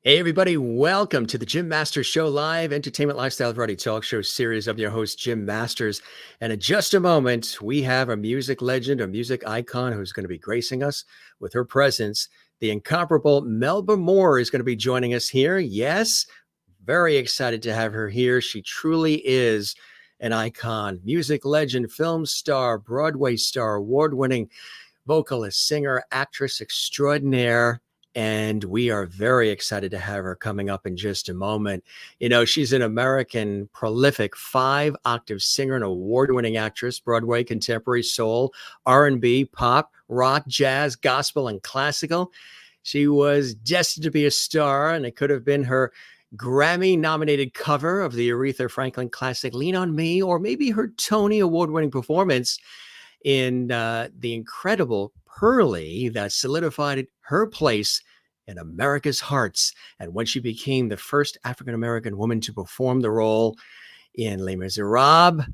Hey, everybody, welcome to the Jim Masters Show live entertainment lifestyle variety talk show series. I'm your host, Jim Masters. And in just a moment, we have a music legend, a music icon who's going to be gracing us with her presence. The incomparable Melba Moore is going to be joining us here. Yes, very excited to have her here. She truly is an icon, music legend, film star, Broadway star, award-winning vocalist, singer, actress extraordinaire. And we are very excited to have her coming up in just a moment. You know, she's an American prolific 5-octave singer and award-winning actress, Broadway, contemporary, soul, R&B, pop, rock, jazz, gospel, and classical. She was destined to be a star, and it could have been her Grammy-nominated cover of the Aretha Franklin classic Lean on Me, or maybe her Tony award-winning performance in the incredible Purlie that solidified her place in America's hearts. And when she became the first African-American woman to perform the role in Les Misérables,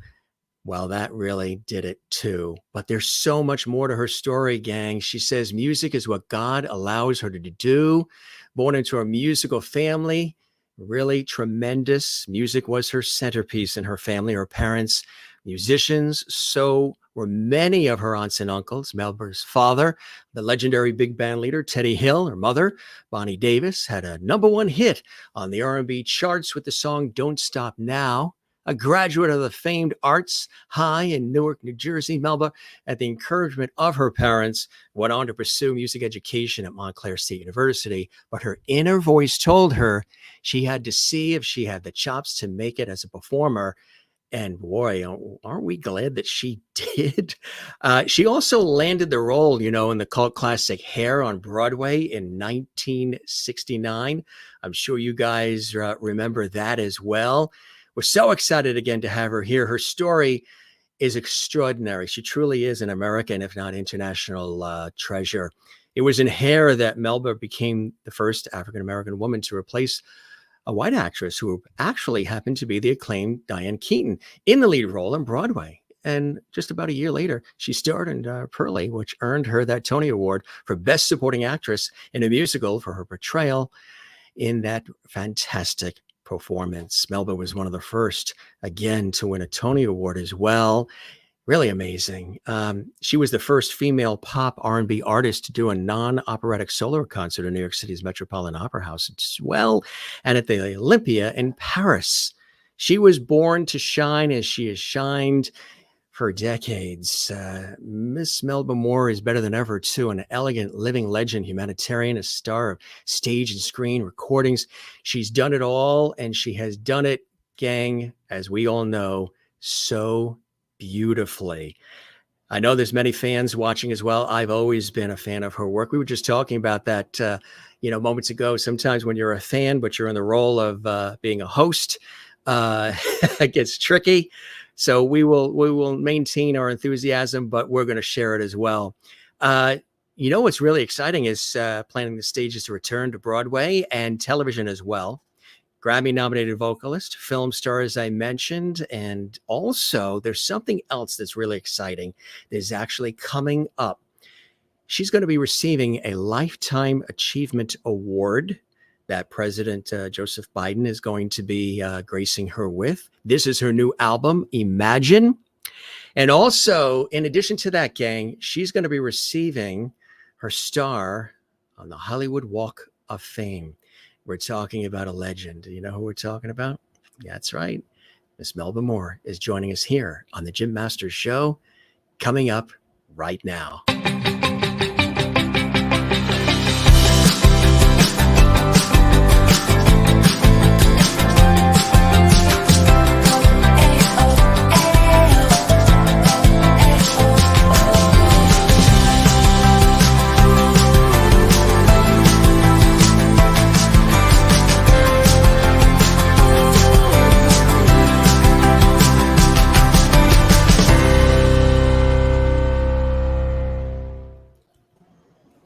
well, that really did it too. But there's so much more to her story, gang. She says music is what God allows her to do. Born into a musical family, really tremendous. Music was her centerpiece in her family. Her parents, musicians, so were many of her aunts and uncles. Melba's father, the legendary big band leader, Teddy Hill. Her mother, Bonnie Davis, had a #1 hit on the R&B charts with the song Don't Stop Now. A graduate of the famed Arts High in Newark, New Jersey, Melba, at the encouragement of her parents, went on to pursue music education at Montclair State University. But her inner voice told her she had to see if she had the chops to make it as a performer. And boy, aren't we glad that she did? She also landed the role, you know, in the cult classic Hair on Broadway in 1969. I'm sure you guys remember that as well. We're so excited again to have her here. Her story is extraordinary. She truly is an American, if not international treasure. It was in Hair that Melba became the first African-American woman to replace a white actress who actually happened to be the acclaimed Diane Keaton in the lead role on Broadway. And just about a year later, she starred in Purlie, which earned her that Tony Award for Best Supporting Actress in a Musical for her portrayal in that fantastic performance. Melba was one of the first, again, to win a Tony Award as well. Really amazing. She was the first female pop R&B artist to do a non-operatic solo concert in New York City's Metropolitan Opera House as well, and at the Olympia in Paris. She was born to shine, as she has shined for decades. Miss Melba Moore is better than ever, too. An elegant living legend, humanitarian, a star of stage and screen recordings. She's done it all, and she has done it, gang, as we all know, so beautifully. I know there's many fans watching as well. I've always been a fan of her work. We were just talking about that, moments ago. Sometimes when you're a fan, but you're in the role of being a host, it gets tricky. So we will maintain our enthusiasm, but we're going to share it as well. What's really exciting is planning the stages to return to Broadway and television as well. Grammy-nominated vocalist, film star, as I mentioned, and also there's something else that's really exciting that is actually coming up. She's going to be receiving a Lifetime Achievement Award that President Joseph Biden is going to be gracing her with. This is her new album, Imagine. And also, in addition to that, gang, she's going to be receiving her star on the Hollywood Walk of Fame. We're talking about a legend. You know who we're talking about? That's right. Miss Melba Moore is joining us here on the Jim Masters Show, coming up right now.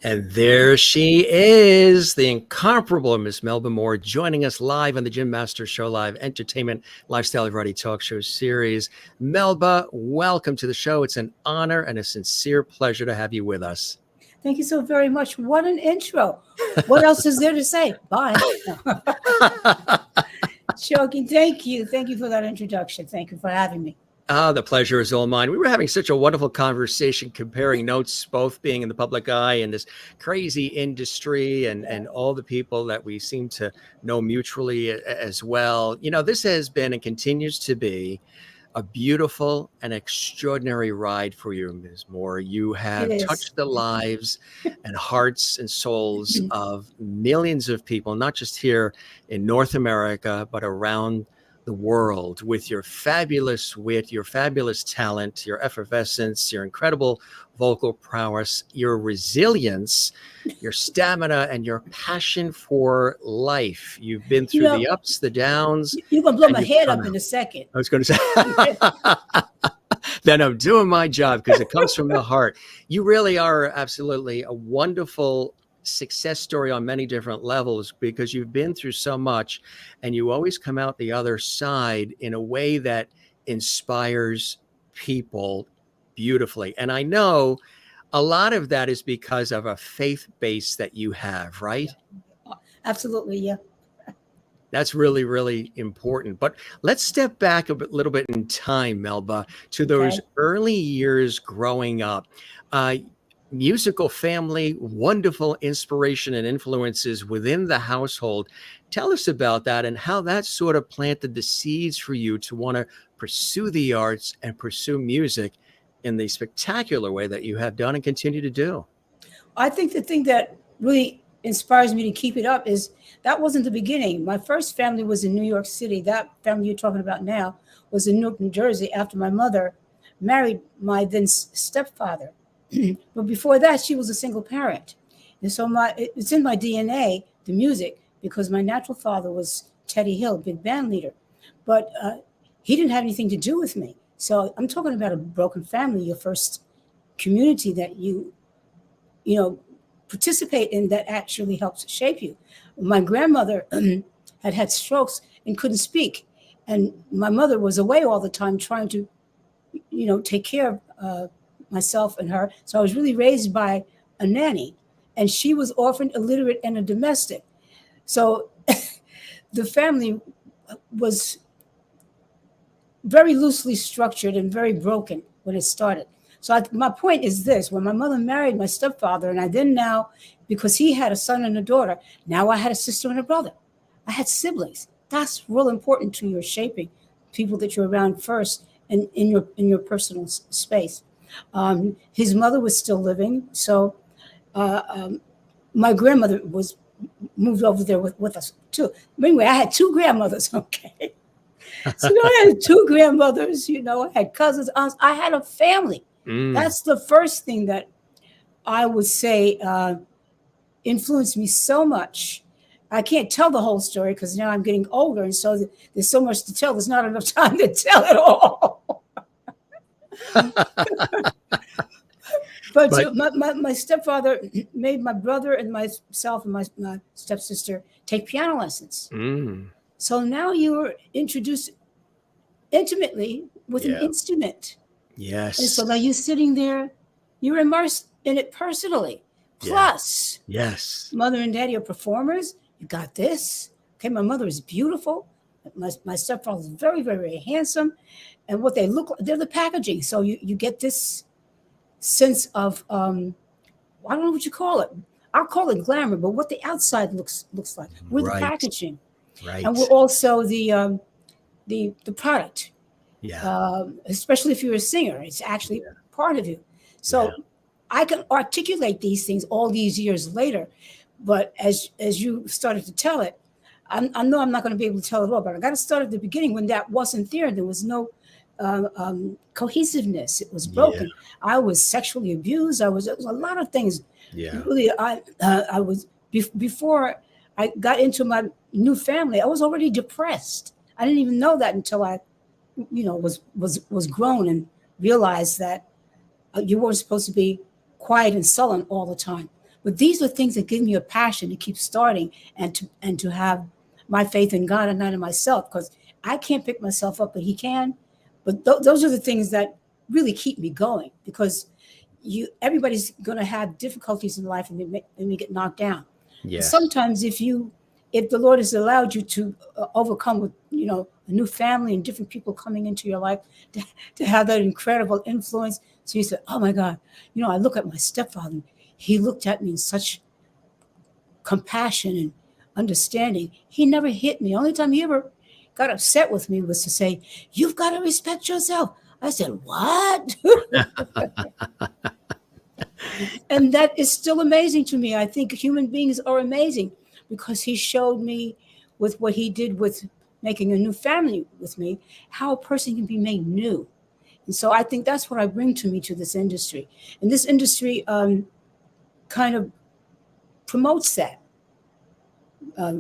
And there she is, the incomparable Miss Melba Moore, joining us live on the Jim Masters Show Live Entertainment Lifestyle Variety Talk Show series. Melba, welcome to the show. It's an honor and a sincere pleasure to have you with us. Thank you so very much. What an intro. What else is there to say? Bye. Joking. Thank you. Thank you for that introduction. Thank you for having me. The pleasure is all mine. We were having such a wonderful conversation, comparing notes, both being in the public eye in this crazy industry and all the people that we seem to know mutually as well. You know, this has been and continues to be a beautiful and extraordinary ride for you, Ms. Moore. You have touched the lives and hearts and souls of millions of people, not just here in North America, but around the world, with your fabulous wit, your fabulous talent, your effervescence, your incredible vocal prowess, your resilience, your stamina, and your passion for life. You've been through the ups, the downs. You're going to blow my head up in a second. I was going to say, then I'm doing my job because it comes from the heart. You really are absolutely a wonderful success story on many different levels, because you've been through so much and you always come out the other side in a way that inspires people beautifully. And I know a lot of that is because of a faith base that you have, right? Absolutely. Yeah. That's really, really important. But let's step back little bit in time, Melba, to those early years growing up. Musical family, wonderful inspiration and influences within the household. Tell us about that and how that sort of planted the seeds for you to want to pursue the arts and pursue music in the spectacular way that you have done and continue to do. I think the thing that really inspires me to keep it up is that wasn't the beginning. My first family was in New York City. That family you're talking about now was in Newark, New Jersey, after my mother married my then stepfather. But before that, she was a single parent. And so it's in my DNA, the music, because my natural father was Teddy Hill, big band leader. But he didn't have anything to do with me. So I'm talking about a broken family, your first community that you participate in that actually helps shape you. My grandmother had strokes and couldn't speak. And my mother was away all the time trying to, take care of myself and her. So I was really raised by a nanny, and she was orphaned, illiterate, and a domestic. So the family was very loosely structured and very broken when it started. So my point is this: when my mother married my stepfather, and I then now, because he had a son and a daughter, now I had a sister and a brother. I had siblings. That's real important to your shaping, people that you're around first and in your personal space. His mother was still living, so my grandmother was moved over there with us too. Anyway, I had two grandmothers. Okay, so I had two grandmothers. I had cousins, aunts. I had a family. That's the first thing that I would say influenced me so much. I can't tell the whole story because now I'm getting older, and so there's so much to tell. There's not enough time to tell it all. But my stepfather made my brother and myself and my stepsister take piano lessons. So now you're introduced intimately with an instrument. Yes. And so now you're sitting there, you're immersed in it personally. Plus, mother and daddy are performers. You got this. Okay, my mother is beautiful. My stepfather is very, very, very handsome. And what they look like, they're the packaging. So you get this sense of, I don't know what you call it. I'll call it glamour, but what the outside looks like. We're the packaging. Right. And we're also the product. Yeah. Especially if you're a singer, it's actually part of you. So I can articulate these things all these years later. But as you started to tell it, I know I'm not going to be able to tell it all, but I got to start at the beginning when that wasn't there. There was no cohesiveness. It was broken. Yeah. I was sexually abused. There was a lot of things. Yeah. Really, I was before I got into my new family. I was already depressed. I didn't even know that until I, was grown and realized that you weren't supposed to be quiet and sullen all the time. But these are things that give me a passion to keep starting and to have my faith in God and not in myself, because I can't pick myself up, but He can. But those are the things that really keep me going, because everybody's going to have difficulties in life, and they get knocked down. Yeah. Sometimes if the Lord has allowed you to overcome with, a new family and different people coming into your life, to have that incredible influence. So you say, oh my God, I look at my stepfather. He looked at me in such compassion and understanding. He never hit me. The only time he ever got upset with me was to say, you've got to respect yourself. I said, what? And that is still amazing to me. I think human beings are amazing, because he showed me with what he did with making a new family with me, how a person can be made new. And so I think that's what I bring to this industry. And this industry kind of promotes that. What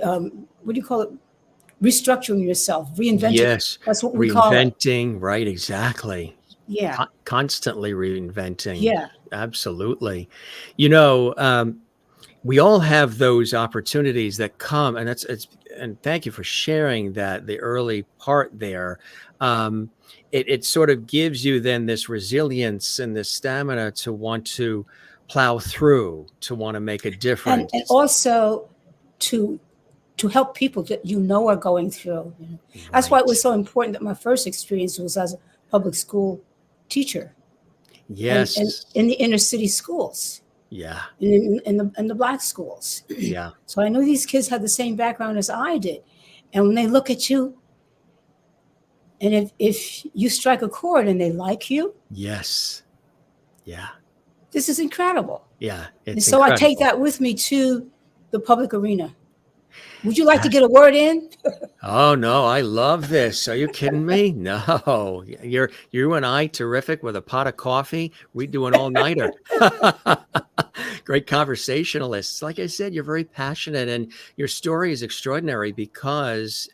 do you call it? Restructuring yourself, reinventing. Yes. That's what we call it. Reinventing, right, exactly. Yeah. Constantly reinventing. Yeah. Absolutely. We all have those opportunities that come, and and thank you for sharing that, the early part there. It sort of gives you then this resilience and this stamina to want to plow through, to want to make a difference. And also to help people that are going through. That's why it was so important that my first experience was as a public school teacher. Yes. And in the inner city schools. Yeah. In the Black schools. Yeah. So I know these kids had the same background as I did. And when they look at you, and if you strike a chord and they like you. Yes. Yeah. This is incredible. Yeah. And so incredible. I take that with me to the public arena. Would you like to get a word in? Oh, no, I love this. Are you kidding me? No, you and I, terrific with a pot of coffee. We do an all-nighter. Great conversationalists. Like I said, you're very passionate, and your story is extraordinary because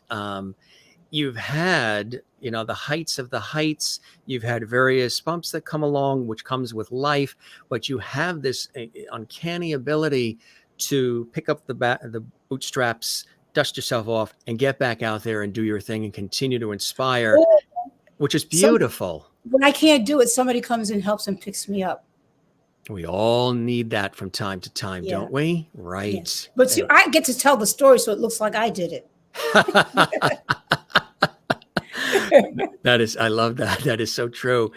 you've had, the heights of the heights. You've had various bumps that come along, which comes with life, but you have this uncanny ability to pick up the bootstraps, dust yourself off, and get back out there and do your thing and continue to inspire, which is beautiful. When I can't do it, somebody comes and helps and picks me up. We all need that from time to time, don't we? Right. Yeah. But see, I get to tell the story, so it looks like I did it. I love that. That is so true.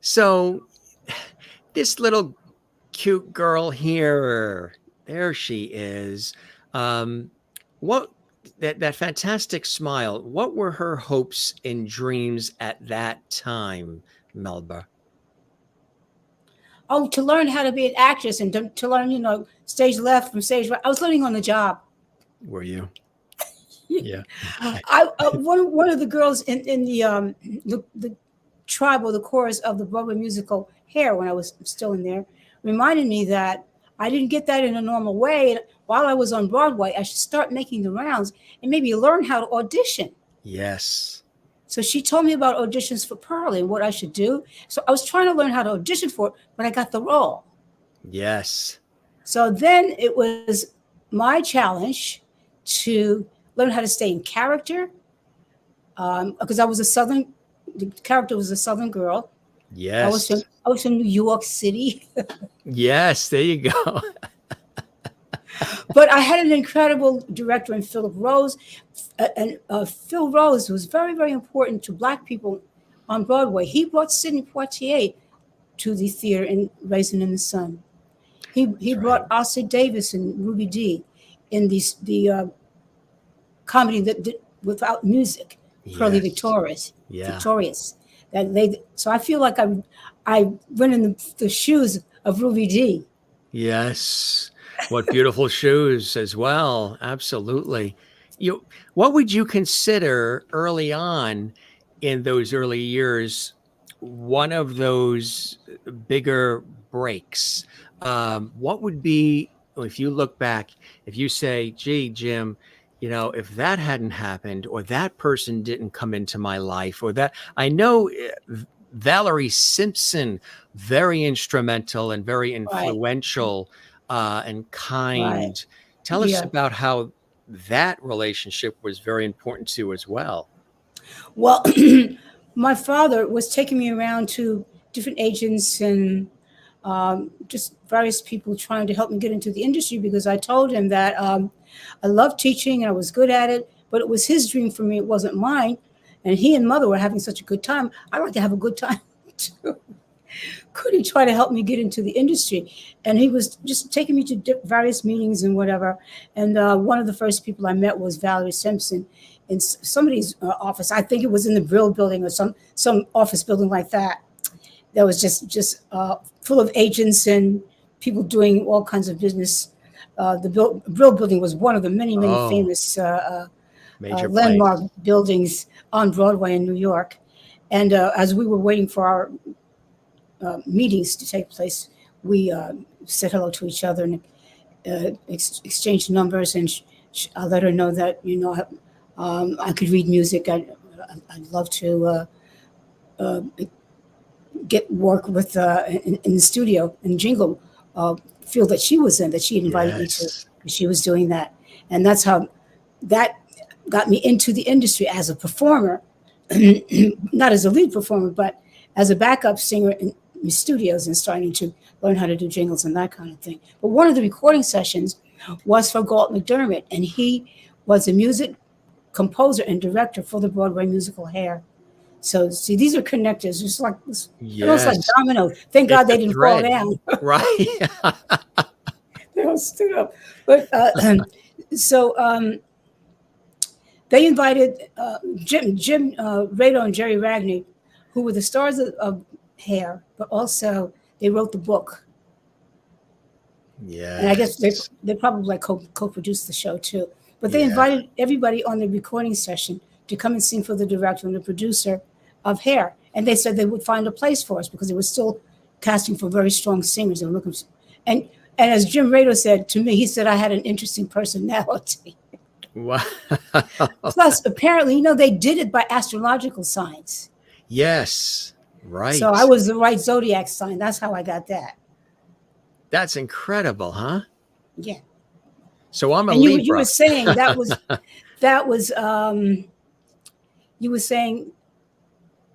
So this little cute girl here, there she is. What that fantastic smile, what were her hopes and dreams at that time, Melba? Oh, to learn how to be an actress and to learn, stage left from stage right. I was learning on the job. Were you? Yeah. One of the girls in the tribe or the chorus of the Broadway musical Hair, when I was still in there, reminded me that I didn't get that in a normal way. While I was on Broadway, I should start making the rounds and maybe learn how to audition. Yes. So she told me about auditions for Purlie and what I should do. So I was trying to learn how to audition for it, but I got the role. Yes. So then it was my challenge to learn how to stay in character, because the character was a Southern girl. Yes. I was from New York City. Yes, there you go. But I had an incredible director in Philip Rose. And Phil Rose was very, very important to Black people on Broadway. He brought Sidney Poitier to the theater in Raisin in the Sun. He brought Ossie Davis and Ruby Dee in the comedy that did without music, Purlie Victorious. Victorious. So I feel like I went in the shoes of Ruby Dee. Yes. What beautiful shoes as well. Absolutely. What would you consider early on in those early years one of those bigger breaks? What would be, if you look back, if you say, gee, Jim, if that hadn't happened, or that person didn't come into my life, or that, I know Valerie Simpson, very instrumental and very influential and kind. Right. Tell us about how that relationship was very important to you as well. Well, my father was taking me around to different agents and just various people trying to help me get into the industry, because I told him that I loved teaching and I was good at it, but it was his dream for me. It wasn't mine. And he and Mother were having such a good time. I'd like to have a good time too. Could he try to help me get into the industry? And he was just taking me to various meetings and whatever. And one of the first people I met was Valerie Simpson in somebody's office. I think it was in the Brill building or some office building like that. That was just full of agents and people doing all kinds of business. The Brill building was one of the many famous Major landmark place. buildings on Broadway in New York. And as we were waiting for our meetings to take place, we said hello to each other and exchanged numbers. And I let her know that, I could read music. I'd love to get work with in the studio and jingle field that she was in, that she invited me to. She was doing that. And that's how that got me into the industry as a performer, not as a lead performer, but as a backup singer in studios and starting to learn how to do jingles and that kind of thing. But one of the recording sessions was for Galt McDermott, and he was a music composer and director for the Broadway musical Hair. So see, these are connectors. It's like almost like dominoes. Thank God they didn't fall down. Right. They all stood up. But so they invited Jim Rado and Jerry Ragney, who were the stars of Hair, but also they wrote the book. Yeah. And I guess they probably co-produced the show too. But they invited everybody on the recording session to come and sing for the director and the producer of Hair. And they said they would find a place for us because they were still casting for very strong singers. They were looking for, and as Jim Rado said to me, he said I had an interesting personality. Wow. Plus, apparently, they did it by astrological signs. Yes. Right. So I was the right zodiac sign. That's how I got that. That's incredible, huh? Yeah. So I'm a and Libra. You were saying that was you were saying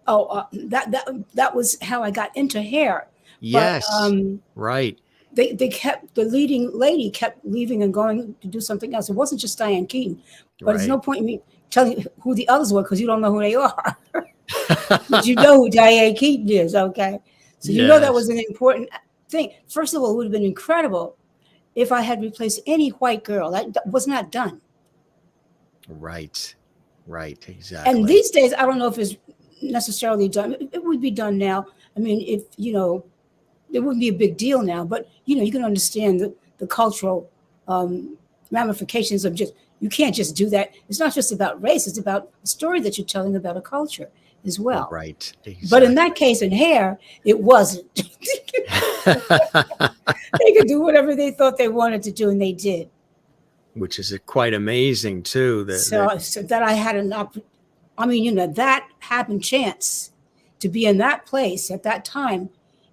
that was how I got into Hair. Yes. But, right. They kept, the leading lady kept leaving and going to do something else. It wasn't just Diane Keaton, but there's no point in me telling you who the others were because you don't know who they are. But you know who Diane Keaton is, okay? So you know that was an important thing. First of all, it would have been incredible if I had replaced any white girl. That was not done. Right. Right. Exactly. And these days, I don't know if it's necessarily done. It would be done now. I mean, if it wouldn't be a big deal now, but you can understand the cultural ramifications of you can't just do that. It's not just about race, it's about the story that you're telling about a culture as well. Right. Exactly. But in that case, in Hair, it wasn't. They could do whatever they thought they wanted to do, and they did. Which is quite amazing too. So that I had that happened chance to be in that place at that time,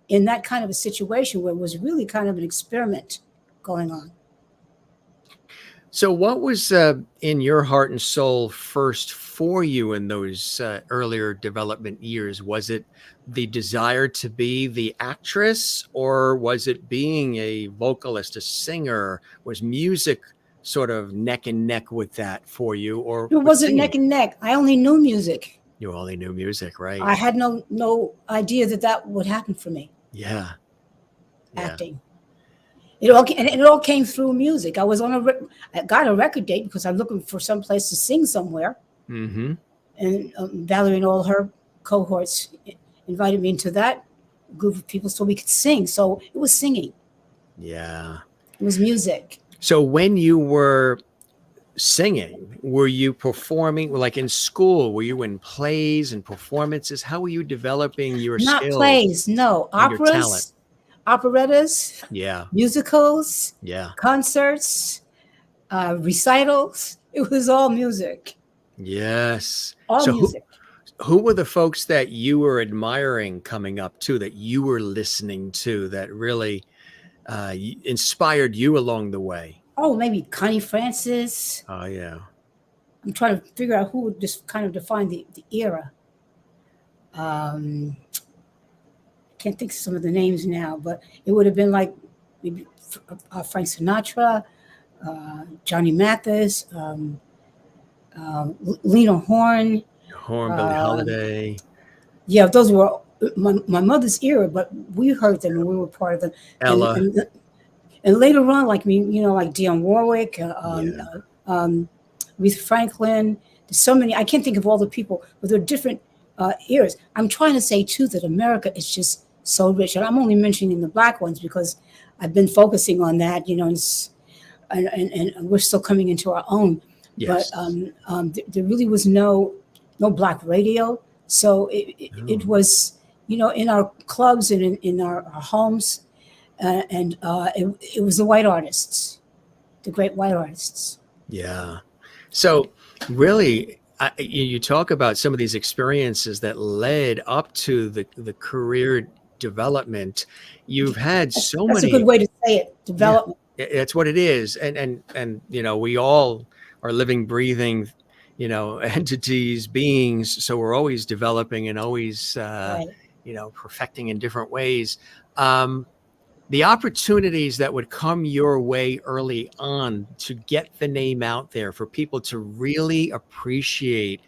in that kind of a situation where it was really kind of an experiment going on. So what was in your heart and soul first for you in those earlier development years? Was it the desire to be the actress, or was it being a vocalist, a singer? Was music sort of neck and neck with that for you? Or it wasn't neck and neck. I only knew music. You only knew music, right? I had no idea that would happen for me. Yeah. Acting. It all came through music. I was I got a record date because I'm looking for some place to sing somewhere. Mm-hmm. And Valerie and all her cohorts invited me into that group of people so we could sing. So it was singing. Yeah. It was music. So when you were singing, were you performing like in school? Were you in plays and performances? How were you developing your skills? Not plays, no. Operas, operettas, musicals, concerts, recitals. It was all music. Yes. All music. Who were the folks that you were admiring coming up to, that you were listening to, that really inspired you along the way? Oh, maybe Connie Francis. Oh, yeah. I'm trying to figure out who would just kind of define the era. can't think of some of the names now, but it would have been like maybe Frank Sinatra, Johnny Mathis, Lena Horne. Billie Holiday. Yeah, those were my mother's era, but we heard them and we were part of them. Ella. And later on, like me, like Dionne Warwick, Aretha Franklin. There's so many. I can't think of all the people, but they're different eras. I'm trying to say too that America is just so rich, and I'm only mentioning the Black ones because I've been focusing on that, and we're still coming into our own. Yes. But there really was no Black radio, so it was in our clubs and in our homes, and it was the white artists, the great white artists. Yeah. So really, you talk about some of these experiences that led up to the career development. You've had so many. That's a good way to say it. Development. Yeah, it's what it is, and we all are living, breathing, entities, beings. So we're always developing and always, Right. perfecting in different ways. The opportunities that would come your way early on to get the name out there for people to really appreciate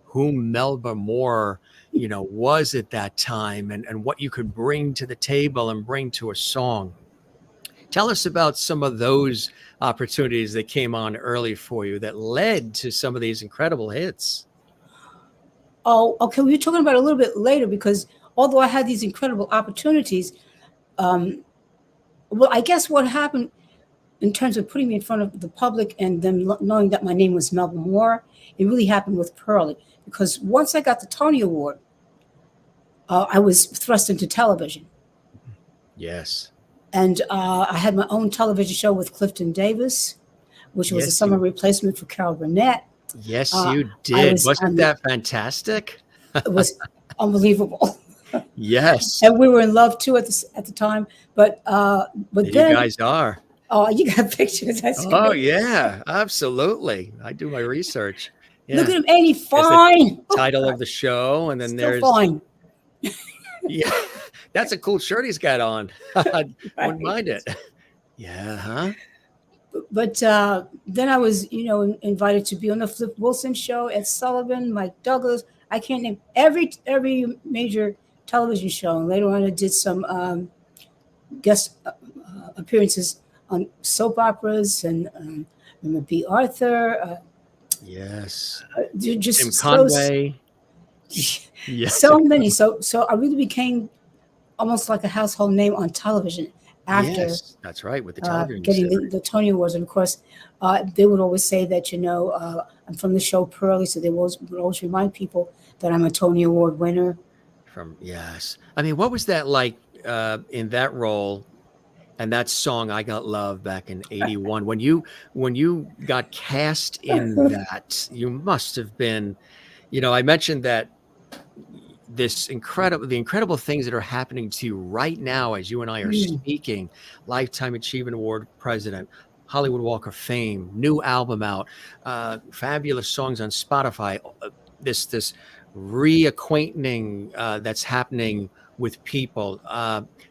who Melba Moore, was at that time and what you could bring to the table and bring to a song. Tell us about some of those opportunities that came on early for you that led to some of these incredible hits. Oh, okay. We're talking about it a little bit later because although I had these incredible opportunities, well, I guess what happened in terms of putting me in front of the public and them knowing that my name was Melba Moore, it really happened with Purlie. Because once I got the Tony Award, I was thrust into television. Yes. And I had my own television show with Clifton Davis, which was a summer replacement for Carol Burnett. Yes, you did. Wasn't that fantastic? It was unbelievable. Yes. And we were in love too at the time. But you then guys are. Oh, you got pictures. That's Oh great. yeah, absolutely. I do my research. Yeah. Look at him, ain't he fine? The title of the show, and then Still there's fine. Yeah, that's a cool shirt he's got on. I wouldn't mind it. Yeah, huh? But then I was, invited to be on the Flip Wilson show, Ed Sullivan, Mike Douglas. I can't name every major television show. And later on, I did some guest appearances on soap operas and B. Arthur. Yes. Just Tim Conway. Yes. So many. So I really became almost like a household name on television after. Yes, that's right, with the television getting the Tony Awards. And of course, they would always say that, I'm from the show Purlie, so they would always remind people that I'm a Tony Award winner. Yes. I mean, what was that like in that role and that song, I Got Love, back in 81? When you got cast in that, you must have been, I mentioned that the incredible things that are happening to you right now as you and I are speaking. Lifetime Achievement Award president, Hollywood Walk of Fame, new album out, fabulous songs on Spotify, this reacquainting that's happening with people,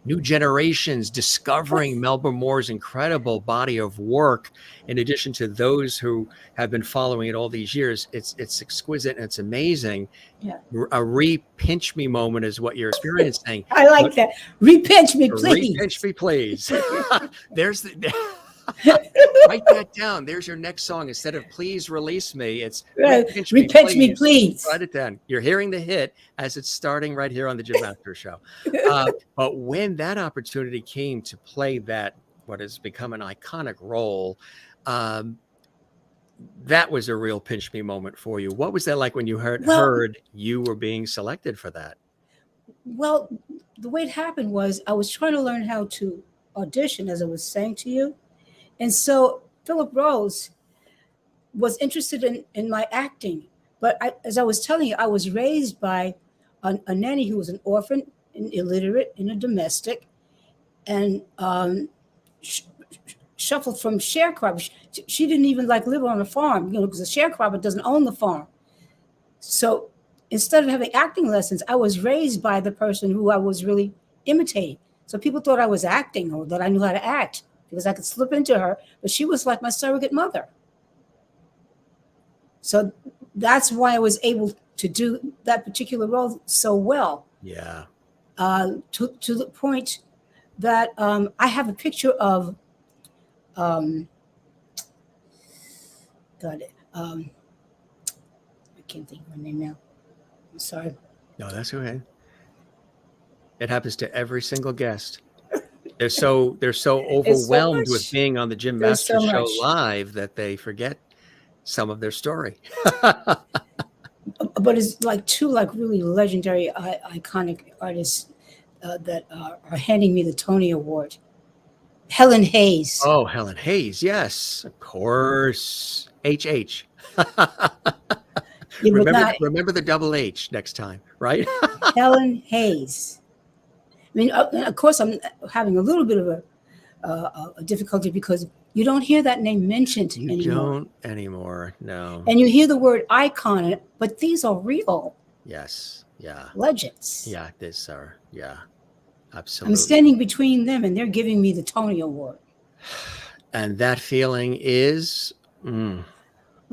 new generations discovering Melba Moore's incredible body of work. In addition to those who have been following it all these years, it's exquisite and it's amazing. Yeah. A re-pinch me moment is what you're experiencing. I like that. Re-pinch me, please. Re-pinch me, please. There's write that down. There's your next song. Instead of please release me, it's re-pinch me, please. Write it down. You're hearing the hit as it's starting right here on the Jim Masters Show. But when that opportunity came to play that, what has become an iconic role, that was a real pinch me moment for you. What was that like when you heard you were being selected for that? Well, the way it happened was I was trying to learn how to audition, as I was saying to you. And so Philip Rose was interested in my acting. But as I was telling you, I was raised by a nanny who was an orphan and illiterate and a domestic, and shuffled from sharecropper. She didn't even live on a farm, because a sharecropper doesn't own the farm. So instead of having acting lessons, I was raised by the person who I was really imitating. So people thought I was acting or that I knew how to act because I could slip into her, but she was like my surrogate mother. So that's why I was able to do that particular role so well. Yeah. To the point that I have a picture of, God, I can't think of her name now. I'm sorry. No, that's okay. It happens to every single guest. They're so overwhelmed with being on the Jim Masters Show live that they forget some of their story. But it's like two really legendary, iconic artists that are handing me the Tony Award. Helen Hayes. Oh, Helen Hayes, yes, of course. HH. Remember the double H next time, right? Helen Hayes. I mean, of course, I'm having a little bit of a difficulty because you don't hear that name mentioned anymore. You don't anymore, no. And you hear the word icon, but these are real. Yes, yeah. Legends. Yeah, these are, yeah, absolutely. I'm standing between them and they're giving me the Tony Award. And that feeling is... Well,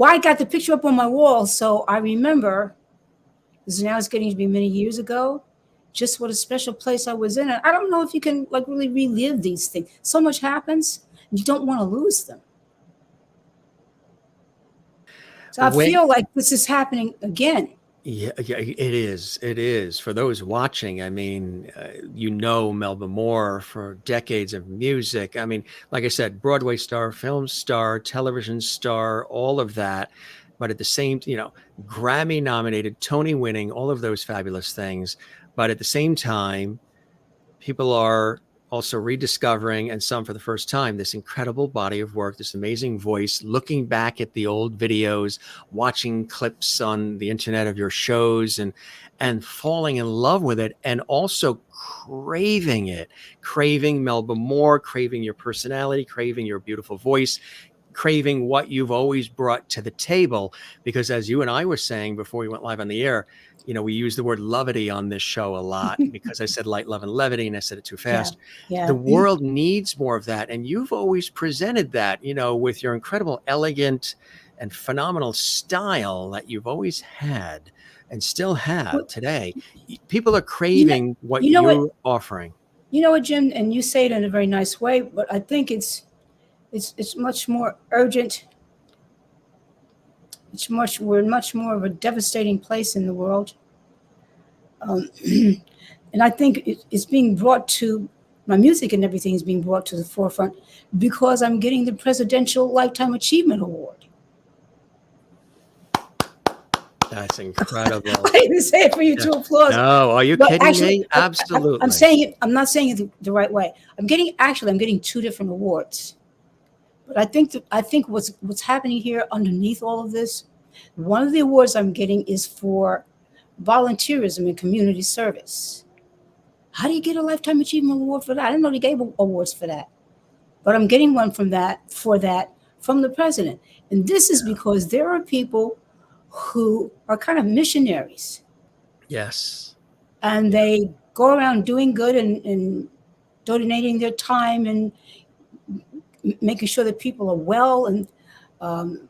I got the picture up on my wall, so I remember, because now it's getting to be many years ago, just what a special place I was in. And I don't know if you can really relive these things. So much happens, and you don't want to lose them. So I feel like this is happening again. Yeah, it is. It is. For those watching, I mean, Melba Moore for decades of music. I mean, like I said, Broadway star, film star, television star, all of that. But at the same, Grammy nominated, Tony winning, all of those fabulous things. But at the same time, people are also rediscovering, and some for the first time, this incredible body of work, this amazing voice, looking back at the old videos, watching clips on the internet of your shows and falling in love with it, and also craving it, craving Melba Moore, craving your personality, craving your beautiful voice, craving what you've always brought to the table. Because as you and I were saying before we went live on the air, we use the word levity on this show a lot because I said light, love, and levity, and I said it too fast. Yeah. The world needs more of that. And you've always presented that, with your incredible, elegant, and phenomenal style that you've always had and still have today. People are craving what you're offering. You know what, Jim? And you say it in a very nice way, but I think it's much more urgent. We're in much more of a devastating place in the world. And I think it's being brought to, my music and everything is being brought to the forefront because I'm getting the Presidential Lifetime Achievement Award. That's incredible. I didn't say it for you to applaud. No, are you kidding me? Absolutely. I'm saying it. I'm not saying it the right way. I'm getting two different awards. But I think what's happening here underneath all of this, one of the awards I'm getting is for volunteerism and community service. How do you get a Lifetime Achievement Award for that? I didn't know they gave awards for that. But I'm getting one for that from the president. And this is because there are people who are kind of missionaries. Yes. And they go around doing good and donating their time and making sure that people are well and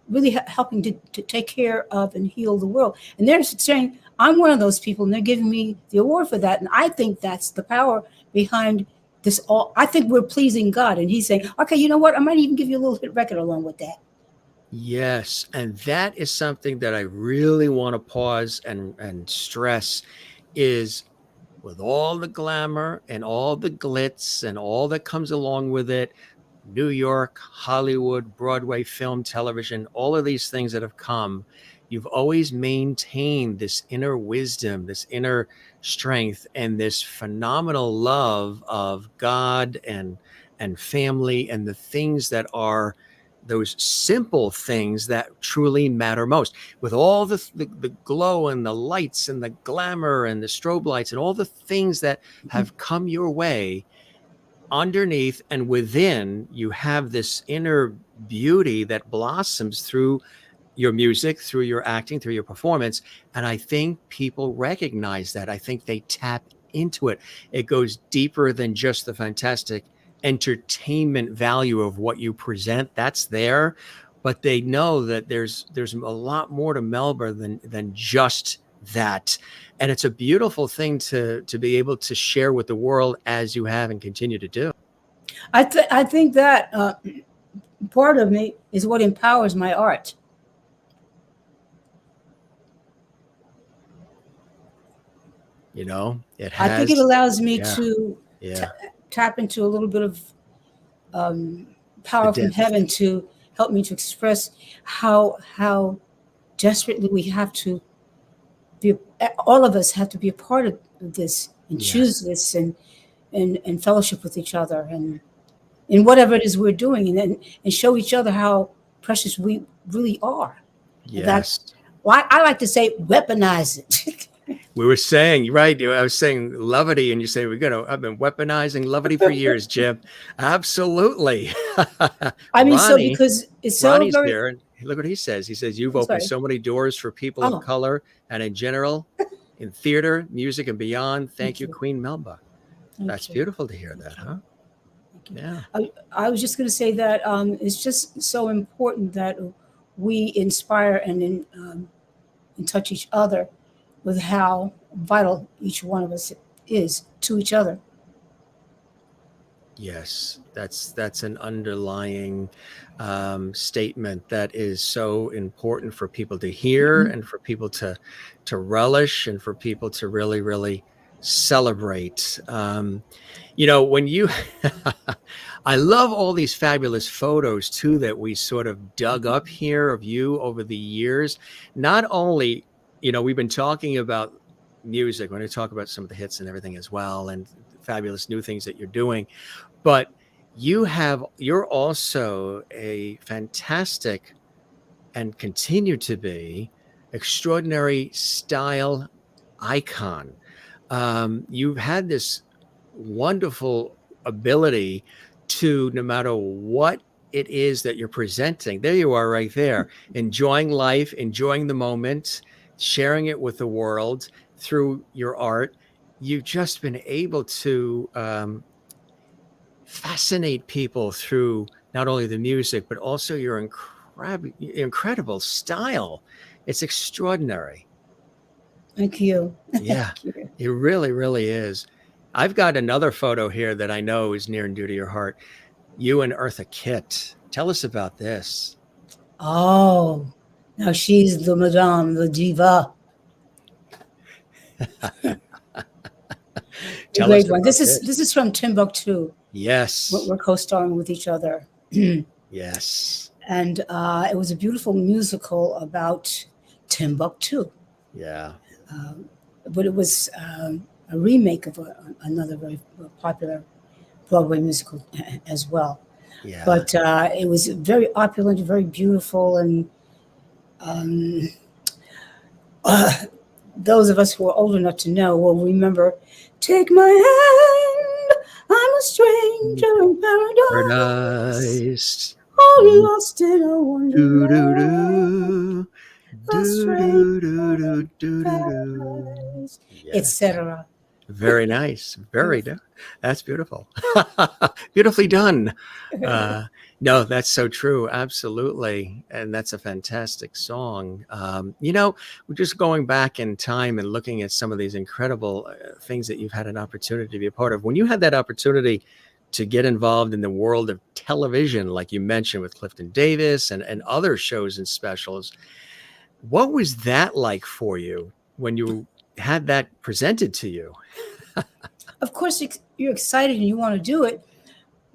really helping to take care of and heal the world. And they're saying, I'm one of those people, and they're giving me the award for that. And I think that's the power behind this all. I think we're pleasing God. And he's saying, okay, you know what? I might even give you a little hit record along with that. Yes. And that is something that I really want to pause and stress is with all the glamour and all the glitz and all that comes along with it, New York, Hollywood, Broadway, film, television, all of these things that have come, you've always maintained this inner wisdom, this inner strength, and this phenomenal love of God and family and the things that are those simple things that truly matter most. With all the glow and the lights and the glamour and the strobe lights and all the things that have come your way, underneath and within, you have this inner beauty that blossoms through your music, through your acting, through your performance. And I think people recognize that. I think they tap into it. It goes deeper than just the fantastic entertainment value of what you present. That's there, but they know that there's a lot more to Melba than just that. And it's a beautiful thing to be able to share with the world, as you have and continue to do. I think that part of me is what empowers my art. You know, it I think it has, allows me yeah, to yeah, tap into a little bit of the power from depth. heaven to help me to express how desperately we have to be. All of us have to be a part of this and choose Yes, this and fellowship with each other and in whatever it is we're doing, and show each other how precious we really are. And that, yes. well, I like to say, weaponize it. We were saying, right? I was saying levity, and you say I've been weaponizing levity for years, Jim. Absolutely. I mean, so Ronnie, because it's so Ronnie's very. here, and look what he says. He says, you've I'm opened sorry. so many doors for people of Oh, color and in general, in theater, music, and beyond. Thank thank you, you, Queen Melba. That's thank you, beautiful to hear that, thank you, huh? thank you. Yeah. I was just going to say that it's just so important that we inspire and touch each other with how vital each one of us is to each other. Yes, that's an underlying statement that is so important for people to hear, Mhm. and for people to relish, and for people to really, really celebrate. When you, I love all these fabulous photos too that we sort of dug up here of you over the years. Not only, we've been talking about music, we're going to talk about some of the hits and everything as well, and fabulous new things that you're doing. But you're also a fantastic, and continue to be, extraordinary style icon. You've had this wonderful ability to, no matter what it is that you're presenting, there you are right there, enjoying life, enjoying the moment, sharing it with the world through your art. You've just been able to fascinate people through not only the music, but also your incredible style. It's extraordinary. Thank you. Yeah, Thank you. it really, really is. I've got another photo here that I know is near and dear to your heart. You and Eartha Kitt. Tell us about this. Oh, now she's the madame, the diva, the Tell us great one. about This this. is from Timbuktu. Yes. We're co-starring with each other. Yes. And it was a beautiful musical about Timbuktu. Yeah. But it was a remake of another very popular Broadway musical as well. Yeah. But it was very opulent, very beautiful, and um, those of us who are old enough to know will remember, "Take my hand, I'm a stranger in paradise, Paradise. all lost in a Do do wonderland, do a do stranger do do do in do do do. paradise," Yes. etc. Very nice. Very Beautiful. done. That's beautiful. Beautifully done. Uh, no, that's so true. Absolutely. And that's a fantastic song. We're just going back in time and looking at some of these incredible things that you've had an opportunity to be a part of. When you had that opportunity to get involved in the world of television, like you mentioned with Clifton Davis and other shows and specials, what was that like for you when you had that presented to you? Of course, you're excited and you want to do it,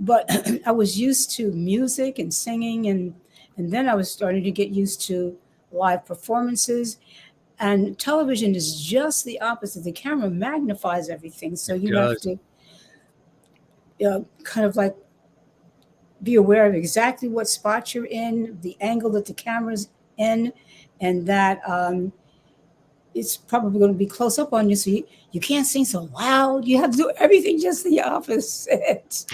but I was used to music and singing, and then I was starting to get used to live performances. And television is just the opposite. The camera magnifies everything, so It you have does. to kind of like be aware of exactly what spot you're in, the angle that the camera's in, and that it's probably going to be close up on you, so you can't sing so loud. You have to do everything just the opposite.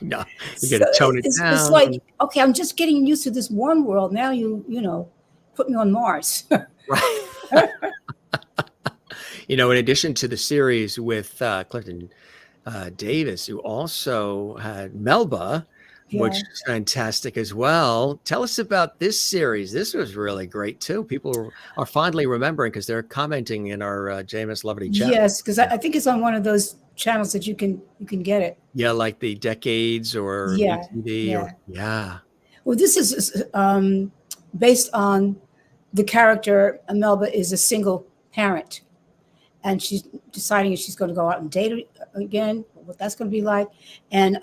No, you got So to tone it it's down. like, okay, I'm just getting used to this one world. Now put me on Mars. Right. In addition to the series with Clifton Davis, who also had Melba, which Yeah. is fantastic as well. Tell us about this series. This was really great too. People are fondly remembering because they're commenting in our JMS Lovely chat. Yes, because I think it's on one of those channels that you can get it. Yeah, like the Decades or Yeah, MTV yeah. or yeah. Well, this is based on the character. Melba is a single parent, and she's deciding if she's going to go out and date again, what that's going to be like. And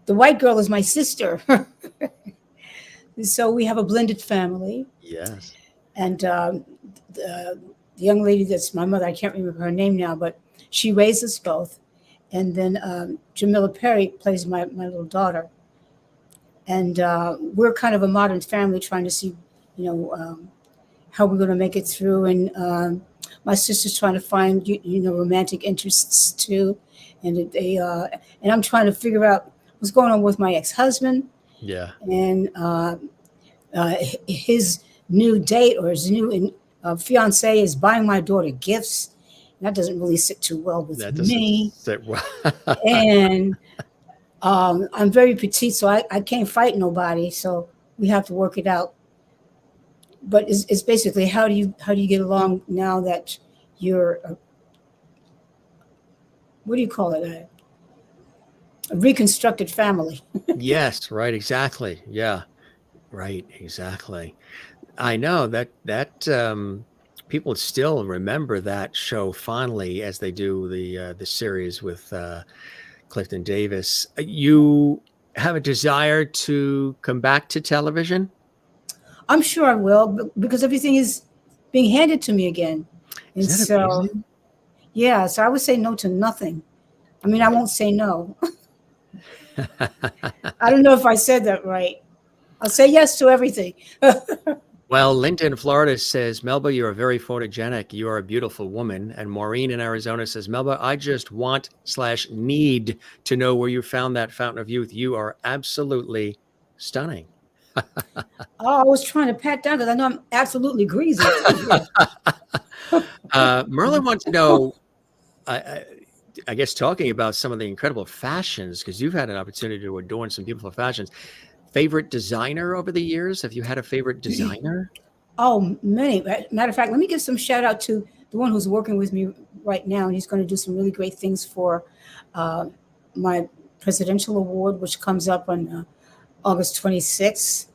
the white girl is my sister. So we have a blended family. Yes. And the young lady that's my mother, I can't remember her name now, but she raised us both. And then Jamila Perry plays my little daughter. And we're kind of a modern family trying to see, how we're going to make it through. And my sister's trying to find, romantic interests too. And and I'm trying to figure out what's going on with my ex-husband. Yeah. And his new date or his new fiance is buying my daughter gifts. And that doesn't really sit too well with me. Sit well. And I'm very petite, so I can't fight nobody. So we have to work it out. But it's basically how do you get along now that you're what do you call it? A reconstructed family. Yes, right, exactly. Yeah. Right, exactly. I know that people still remember that show fondly as they do the series with Clifton Davis. You have a desire to come back to television? I'm sure I will, because everything is being handed to me again. And Is that so, amazing? yeah, so I would say no to nothing. I mean, I won't say no. I don't know if I said that right. I'll say yes to everything. Well, Linda in Florida says, Melba, you are very photogenic. You are a beautiful woman. And Maureen in Arizona says, Melba, I just want/need to know where you found that fountain of youth. You are absolutely stunning. Oh, I was trying to pat down because I know I'm absolutely greasy. Merlin wants to know, I guess, talking about some of the incredible fashions, because you've had an opportunity to adorn some beautiful fashions. Favorite designer over the years? Have you had a favorite designer? Oh, many. Matter of fact, let me give some shout out to the one who's working with me right now, and he's going to do some really great things for my presidential award, which comes up on August 26th.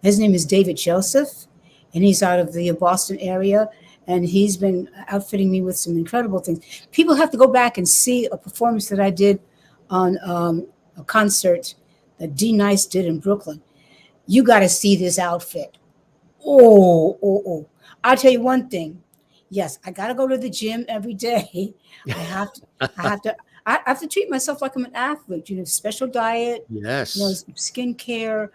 His name is David Joseph, and he's out of the Boston area, and he's been outfitting me with some incredible things. People have to go back and see a performance that I did on a concert that D Nice did in Brooklyn. You got to see this outfit. Oh. I'll tell you one thing. Yes, I got to go to the gym every day. I have to treat myself like I'm an athlete, special diet, Yes. skincare,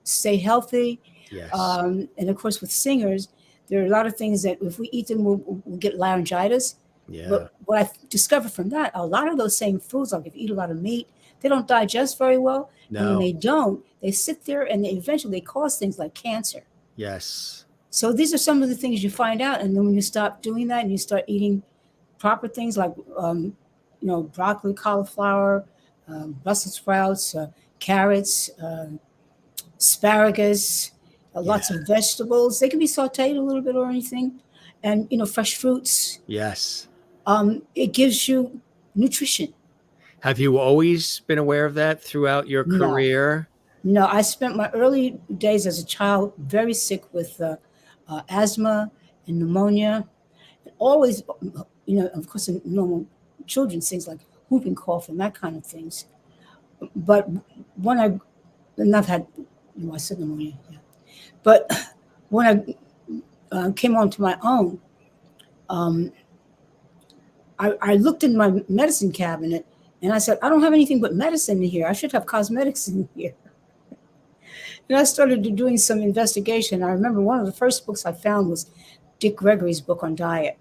stay healthy. Yes. And of course, with singers, there are a lot of things that if we eat them, we'll get laryngitis. Yeah. But what I've discovered from that, a lot of those same foods, like if you eat a lot of meat, they don't digest very well. No. And when they don't, they sit there and eventually cause things like cancer. Yes. So these are some of the things you find out. And then when you stop doing that and you start eating proper things like, broccoli, cauliflower, Brussels sprouts, carrots, asparagus, lots of vegetables. They can be sauteed a little bit or anything. And, fresh fruits. Yes. It gives you nutrition. Have you always been aware of that throughout your career? No, I spent my early days as a child very sick with asthma and pneumonia. Always, of course, normal children's things like whooping cough and that kind of things. But when I've had, I said pneumonia, yeah. But when I came onto my own, I looked in my medicine cabinet and I said, I don't have anything but medicine in here. I should have cosmetics in here. And I started doing some investigation. I remember one of the first books I found was Dick Gregory's book on diet.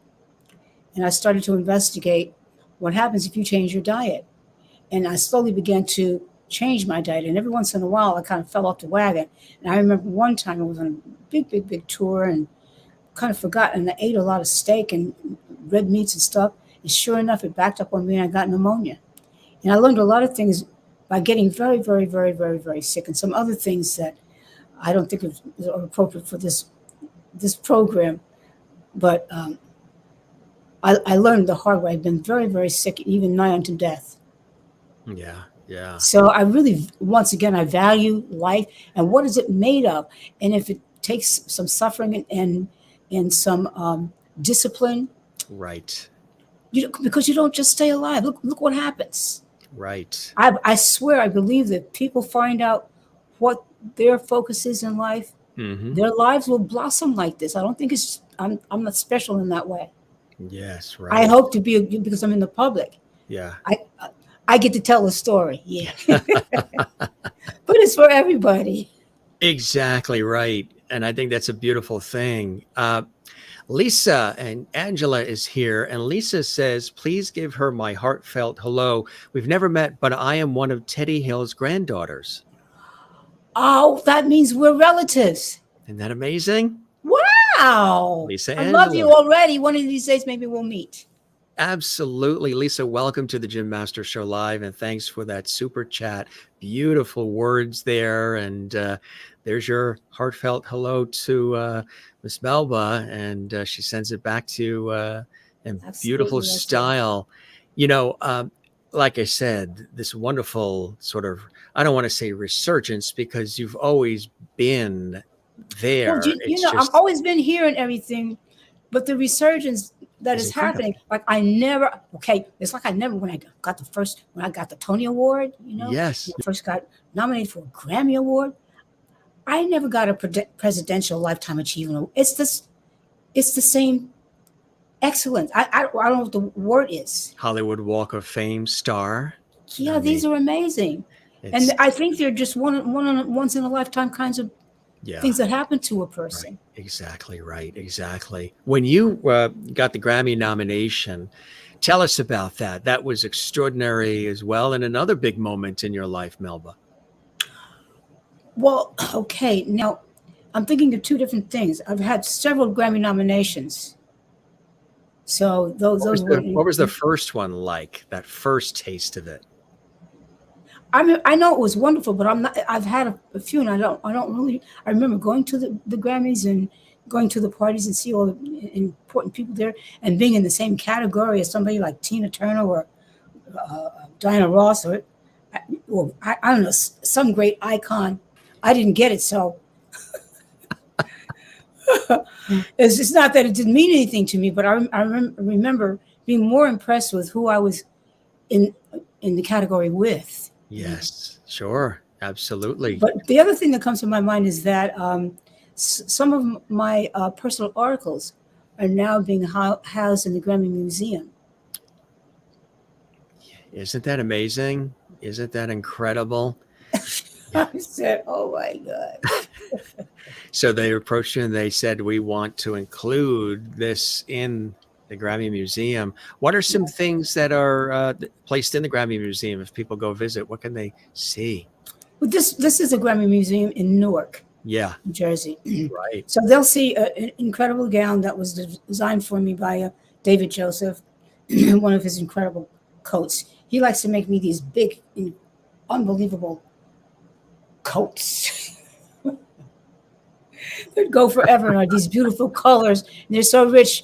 And I started to investigate what happens if you change your diet. And I slowly began to change my diet. And every once in a while, I kind of fell off the wagon. And I remember one time I was on a big tour and kind of forgot. And I ate a lot of steak and red meats and stuff. And sure enough, it backed up on me and I got pneumonia. And I learned a lot of things by getting very, very, very, very, very sick, and some other things that I don't think are appropriate for this program. But I learned the hard way. I've been very, very sick, even nigh unto death. Yeah, yeah. So I really, once again, I value life and what is it made of. And if it takes some suffering and some discipline, Right. Because you don't just stay alive. Look what happens. Right. I swear, I believe that people find out what their focus is in life, their lives will blossom like this. I don't think I'm not special in that way. Yes, right. I hope to be, because I'm in the public. Yeah. I get to tell a story. Yeah. But it's for everybody. Exactly right. And I think that's a beautiful thing. Lisa and Angela is here, and Lisa says, please give her my heartfelt hello. We've never met, but I am one of Teddy Hill's granddaughters. Oh, that means we're relatives. Isn't that amazing? Wow. Lisa, I love you already. One of these days, maybe we'll meet. Absolutely. Lisa, welcome to the Jim Master Show Live, and thanks for that super chat. Beautiful words there. And there's your heartfelt hello to Miss Melba, and she sends it back to you in beautiful style. You know, like I said, this wonderful sort of, I don't want to say resurgence, because you've always been there. Well, I've always been here and everything, but the resurgence that is happening, like it's like I never, when I got the Tony Award, yes, when I first got nominated for a Grammy Award, I never got a presidential lifetime achievement award. It's the same excellence. I don't know what the word is. Hollywood Walk of Fame star. Yeah, these are amazing, and I think they're just once in a lifetime kinds of things that happen to a person. Right. Exactly right. Exactly. When you got the Grammy nomination, tell us about that. That was extraordinary as well, and another big moment in your life, Melba. Well, okay. Now, I'm thinking of two different things. I've had several Grammy nominations. So those what was the first one like? That first taste of it? I know it was wonderful, but I've had a few, and I remember going to the Grammys and going to the parties and see all the important people there, and being in the same category as somebody like Tina Turner or Diana Ross or I don't know, some great icon. I didn't get it, so it's not that it didn't mean anything to me, but I remember being more impressed with who I was in the category with. Yes, sure. Absolutely. But the other thing that comes to my mind is that some of my personal articles are now being housed in the Grammy Museum. Isn't that amazing? Isn't that incredible? I said, oh my God. So they approached you and they said, we want to include this in the Grammy Museum. What are some things that are placed in the Grammy Museum? If people go visit, what can they see? Well, this is a Grammy Museum in Newark, New Jersey. Right. So they'll see an incredible gown that was designed for me by David Joseph, one of his incredible coats. He likes to make me these big, unbelievable coats that go forever and are these beautiful colors. And they're so rich.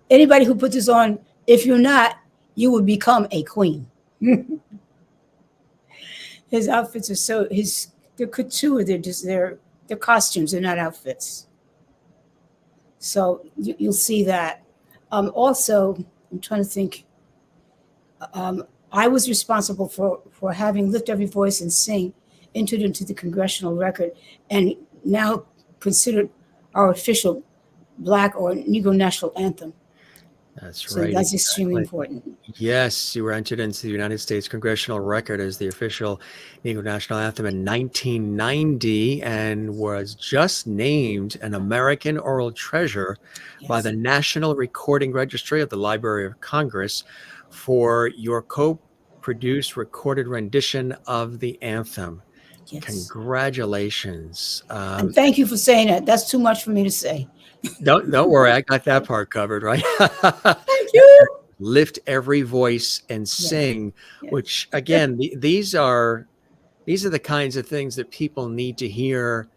Anybody who puts this on, if you're not, you will become a queen. His outfits are they're couture. They're costumes. They're not outfits. So you'll see that. Also, I'm trying to think. I was responsible for having Lift Every Voice and Sing entered into the congressional record, and now considered our official Black or Negro national anthem. That's so right. That's extremely important. Yes, you were entered into the United States congressional record as the official Negro national anthem in 1990, and was just named an American Oral Treasure by the National Recording Registry of the Library of Congress for your co-produced recorded rendition of the anthem. Yes. Congratulations. And thank you for saying that. That's too much for me to say. Don't worry, I got that part covered, right? Thank you. Lift every voice and Yes. sing, Yes. which again, these are the kinds of things that people need to hear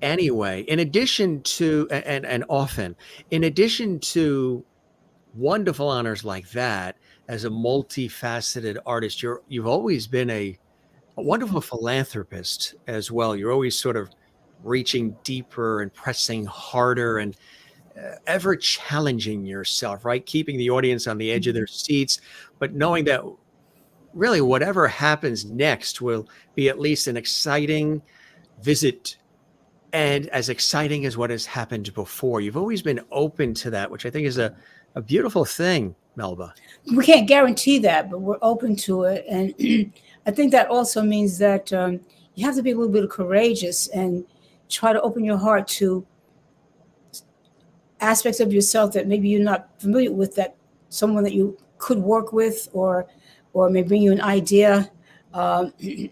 anyway. In addition to, and often, in addition to wonderful honors like that, as a multifaceted artist, you've always been a wonderful philanthropist as well. You're always sort of reaching deeper and pressing harder and ever challenging yourself, right? Keeping the audience on the edge of their seats, but knowing that really whatever happens next will be at least an exciting visit and as exciting as what has happened before. You've always been open to that, which I think is a beautiful thing, Melba. We can't guarantee that, but we're open to it. And I think that also means that you have to be a little bit courageous and try to open your heart to aspects of yourself that maybe you're not familiar with, that someone that you could work with or may bring you an idea, may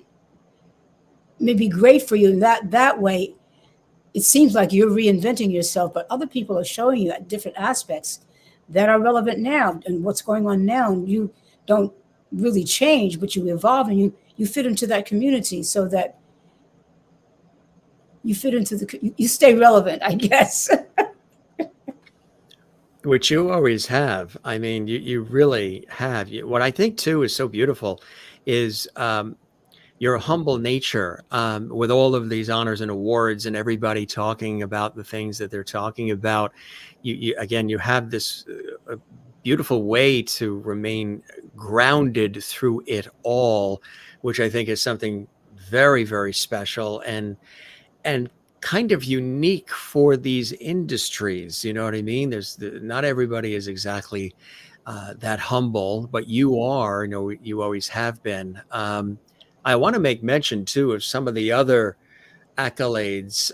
be great for you. And that way, it seems like you're reinventing yourself, but other people are showing you different aspects that are relevant now and what's going on now. And you don't really change, but you evolve and you fit into that community so that you fit into you stay relevant, I guess. Which you always have. I mean, you really have. What I think too is so beautiful is your humble nature, with all of these honors and awards and everybody talking about the things that they're talking about. You have this beautiful way to remain grounded through it all, which I think is something very, very special and kind of unique for these industries. You know what I mean? Not everybody is exactly that humble, but you are. You always have been. I want to make mention too of some of the other accolades.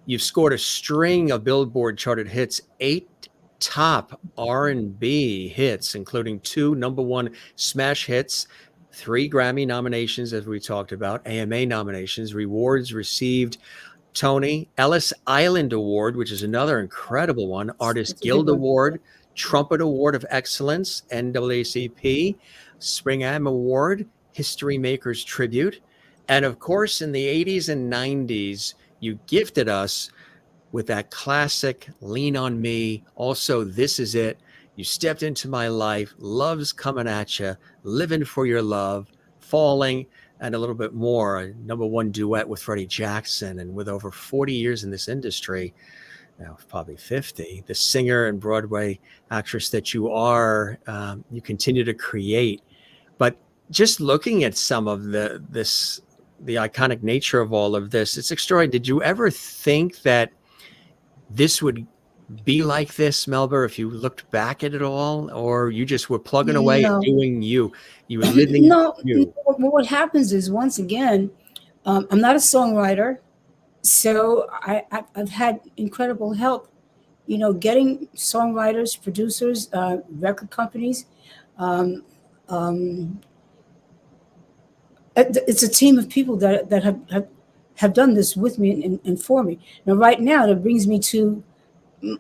You've scored a string of Billboard charted hits, 8 top R&B hits, including 2 #1 smash hits, 3 Grammy nominations, as we talked about, AMA nominations, rewards received, Tony, Ellis Island Award, which is another incredible one, Artist Guild Award, Trumpet Award of Excellence, NAACP, Spring Am Award, History Makers Tribute. And of course, in the 80s and 90s, you gifted us with that classic Lean on Me. Also, This Is It. You stepped into my life. Love's coming at you. Living for your love. Falling. And a little bit more. A #1 duet with Freddie Jackson. And with over 40 years in this industry, now probably 50, the singer and Broadway actress that you are, you continue to create. But just looking at some of the iconic nature of all of this, it's extraordinary. Did you ever think that this would be like this, Melba, if you looked back at it all, or you just were plugging away and doing you were living you? What happens is, once again, I'm not a songwriter, so I've had incredible help, getting songwriters, producers, record companies. It's a team of people that have done this with me and for me. Now, right now, that brings me to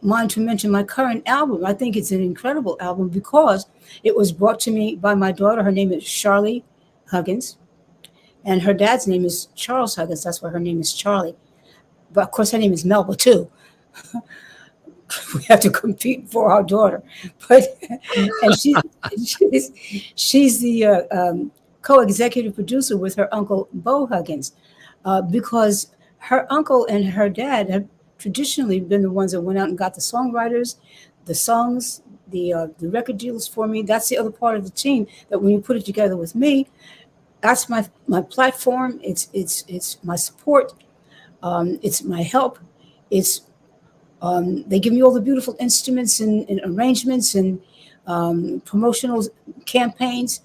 mind to mention my current album. I think it's an incredible album because it was brought to me by my daughter. Her name is Charlie Huggins, and her dad's name is Charles Huggins. That's why her name is Charlie. But of course, her name is Melba too. We have to compete for our daughter, and she's the co-executive producer with her uncle Bo Huggins, because her uncle and her dad have traditionally been the ones that went out and got the songwriters, the songs, the record deals for me. That's the other part of the team that when you put it together with me, that's my platform. It's my support. It's my help. It's they give me all the beautiful instruments and arrangements and promotional campaigns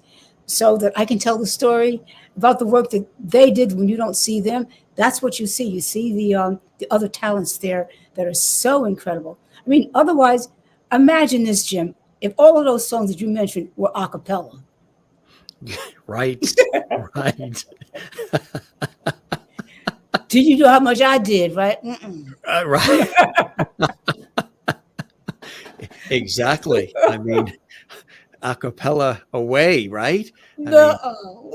so that I can tell the story about the work that they did when you don't see them. That's what you see. You see the other talents there that are so incredible. I mean, otherwise, imagine this, Jim. If all of those songs that you mentioned were a cappella. Right, right. Did you know how much I did, right? Right. Exactly. I mean, a cappella away, right? I mean, No.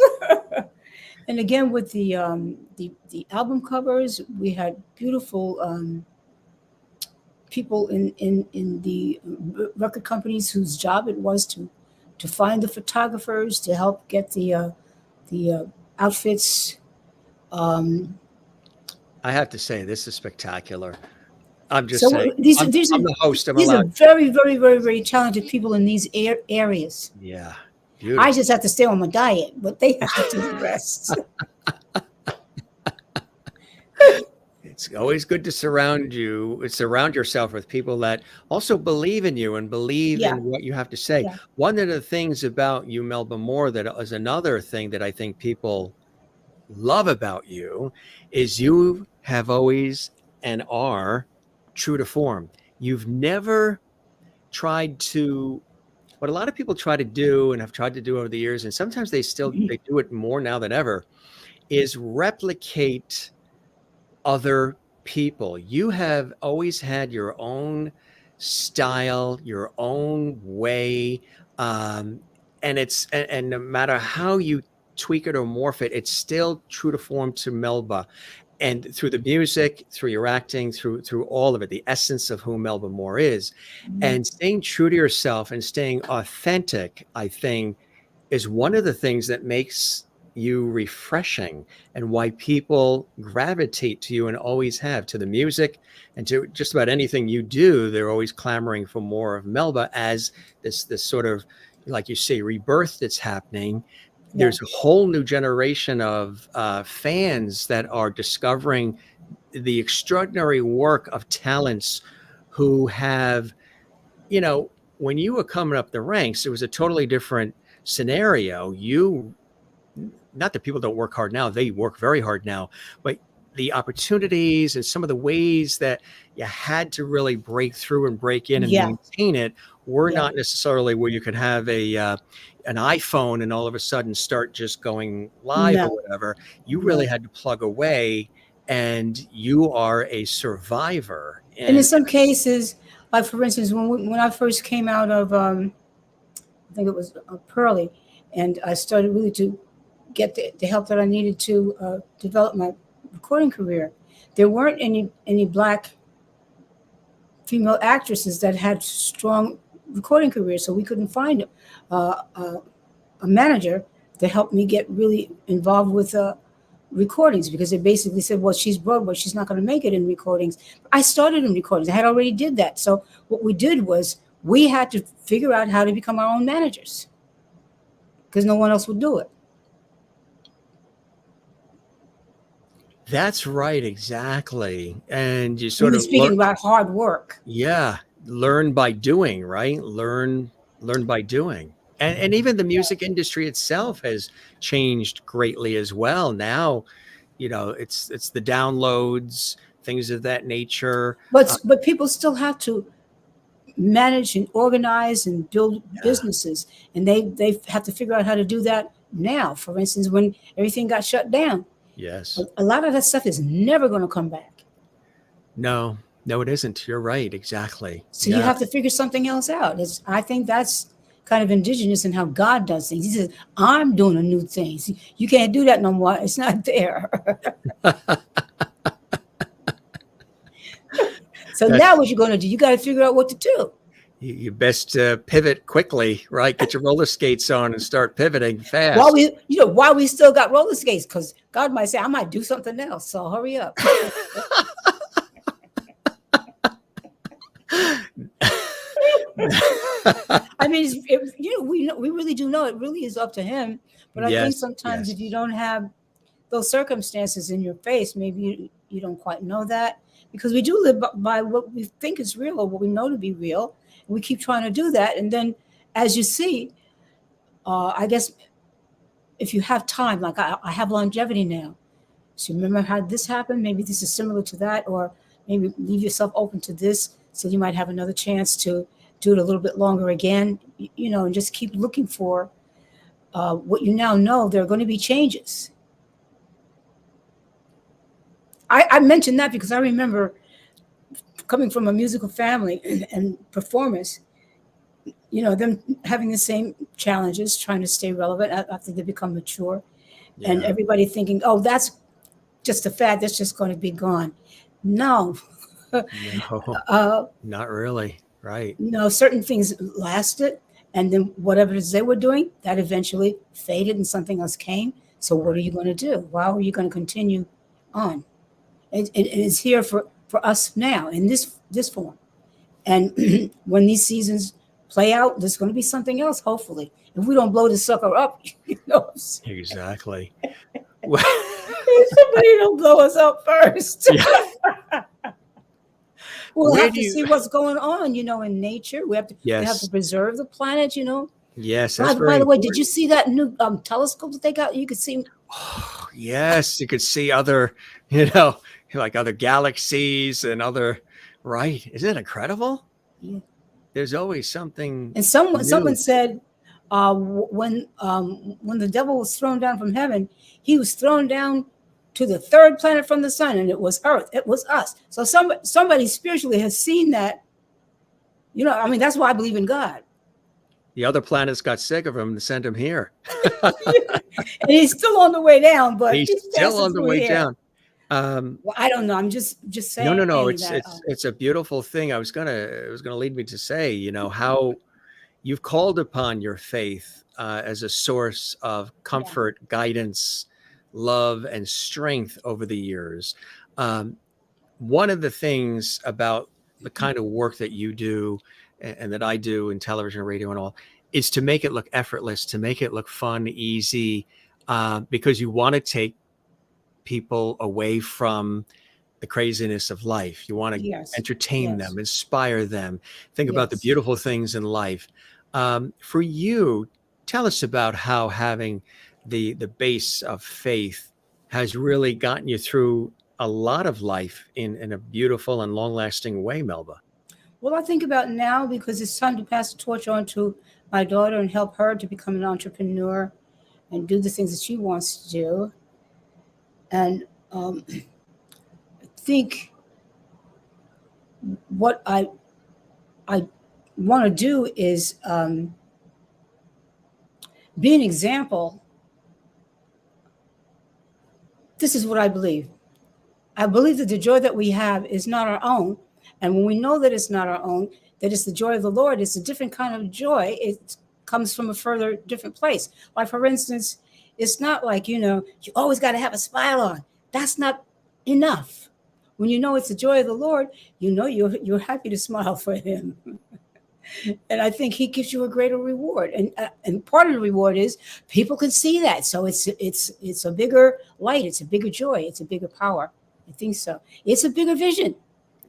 And again, with the album covers, we had beautiful people in the record companies whose job it was to find the photographers to help get the outfits. Um, I have to say, this is spectacular. I'm just saying, so these I'm, these are I'm the host. I'm these are allowed. very very very very talented people in these areas. Yeah, I beautiful. just have to stay on my diet, but they have to do the rest. It's always good to surround yourself with people that also believe in you and believe Yeah, in what you have to say. yeah, One of the things about you, Melba Moore, that is another thing that I think people love about you is you have always and are true to form. You've never tried to, what a lot of people try to do and have tried to do over the years, and sometimes they do it more now than ever, is replicate other people. You have always had your own style, your own way, and no matter how you tweak it or morph it, it's still true to form to Melba. And through the music, through your acting, through all of it, the essence of who Melba Moore is, Mhm. and staying true to yourself and staying authentic, I think, is one of the things that makes you refreshing and why people gravitate to you and always have to the music and to just about anything you do. They're always clamoring for more of Melba as this sort of, like you say, rebirth that's happening. Yeah, There's a whole new generation of fans that are discovering the extraordinary work of talents who have, you know, when you were coming up the ranks, it was a totally different scenario. You, not that people don't work hard now, they work very hard now, but the opportunities and some of the ways that you had to really break through and break in and yeah, maintain it were yeah, not necessarily where you could have an iPhone and all of a sudden start just going live or no, whatever. You really no. had to plug away, and you are a survivor. And in And some cases, like for instance, when I first came out of, I think it was Purlie, and I started really to get the help that I needed to develop my recording career, there weren't any black female actresses that had strong recording careers, so we couldn't find a manager to help me get really involved with recordings because they basically said, well, she's Broadway, she's not going to make it in recordings. I started in recordings. I had already did that. So what we did was we had to figure out how to become our own managers because no one else would do it. that's right, exactly. And you sort Really of learn, speaking about hard work. yeah, learn by doing, right? Learn by doing. And even the music industry itself has changed greatly as well. Now, it's the downloads, things of that nature. But people still have to manage and organize and build Yeah, businesses, and they have to figure out how to do that now. For instance, when everything got shut down, yes. a lot of that stuff is never going to come back. No, no, it isn't. You're right. Exactly. So you Yeah. have to figure something else out. I think that's kind of indigenous in how God does things. He says, I'm doing a new thing. See, you can't do that no more. It's not there. So now That's, what you're going to do, you got to figure out what to do. you best pivot quickly, right? Get your roller skates on and start pivoting While fast. while we still got roller skates, because God might say, I might do something else. So hurry up. I mean, we really do know it really is up to him. But I think Yes, sometimes if yes. you don't have those circumstances in your face, maybe you don't quite know that because we do live by what we think is real or what we know to be real. And we keep trying to do that. And then as you see, I guess if you have time, like I have longevity now. So remember how this happened? Maybe this is similar to that, or maybe leave yourself open to this so you might have another chance to do it a little bit longer again, and just keep looking for what you now know. There are going to be changes. I mentioned that because I remember coming from a musical family and performance, them having the same challenges, trying to stay relevant after they become mature, and Yeah. everybody thinking, oh, that's just a fad, that's just going to be gone. No. No, uh, not really. Right. Certain things lasted, and then whatever it is they were doing, that eventually faded and something else came. So what are Right. you going to do? How are you going to continue on? It's here for us now in this form. And when these seasons play out, there's going to be something else, hopefully. If we don't blow the sucker up, Exactly. if somebody don't blow us up first. Yeah. We'll Where have do to you? see what's going on, in nature. We have to Yes. preserve the planet. Yes, that's By very the way, did you important. see that new telescope that they got? You could see. Oh, yes, you could see other, like other galaxies and other. Right? Isn't it incredible? Yeah. There's always something And someone new. said, when the devil was thrown down from heaven, he was thrown down to the third planet from the sun, and it was Earth. It was us. So somebody spiritually has seen that. That's why I believe in God. The other planets got sick of him and sent him here. And he's still on the way down, but He's he's still passing on the through way here. down. Um, Well, I don't know. I'm just no. saying that. It's a beautiful thing. It was gonna lead me to say, how you've called upon your faith as a source of Yeah. comfort, guidance, love, and strength over the years. Um, One of the things about the kind of work that you do and that I do in television, radio, and all is to make it look effortless, to make it look fun, easy, because you want to take people away from the craziness of life. You want to Yes. entertain Yes. them, inspire them, think about the Yes. beautiful things in life. For you, tell us about how having the base of faith has really gotten you through a lot of life in a beautiful and long-lasting way, Melba. Well, I think about now because it's time to pass the torch on to my daughter and help her to become an entrepreneur and do the things that she wants to do. And I think what I want to do is be an example. This is what I believe. I believe that the joy that we have is not our own. And when we know that it's not our own, that it's the joy of the Lord, it's a different kind of joy. It comes from a further different place. Like, for instance, it's not like, you always got to have a smile on. That's not enough. When you know it's the joy of the Lord, you're happy to smile for him. And I think he gives you a greater reward. And part of the reward is people can see that. So it's a bigger light. It's a bigger joy. It's a bigger power. I think so. It's a bigger vision.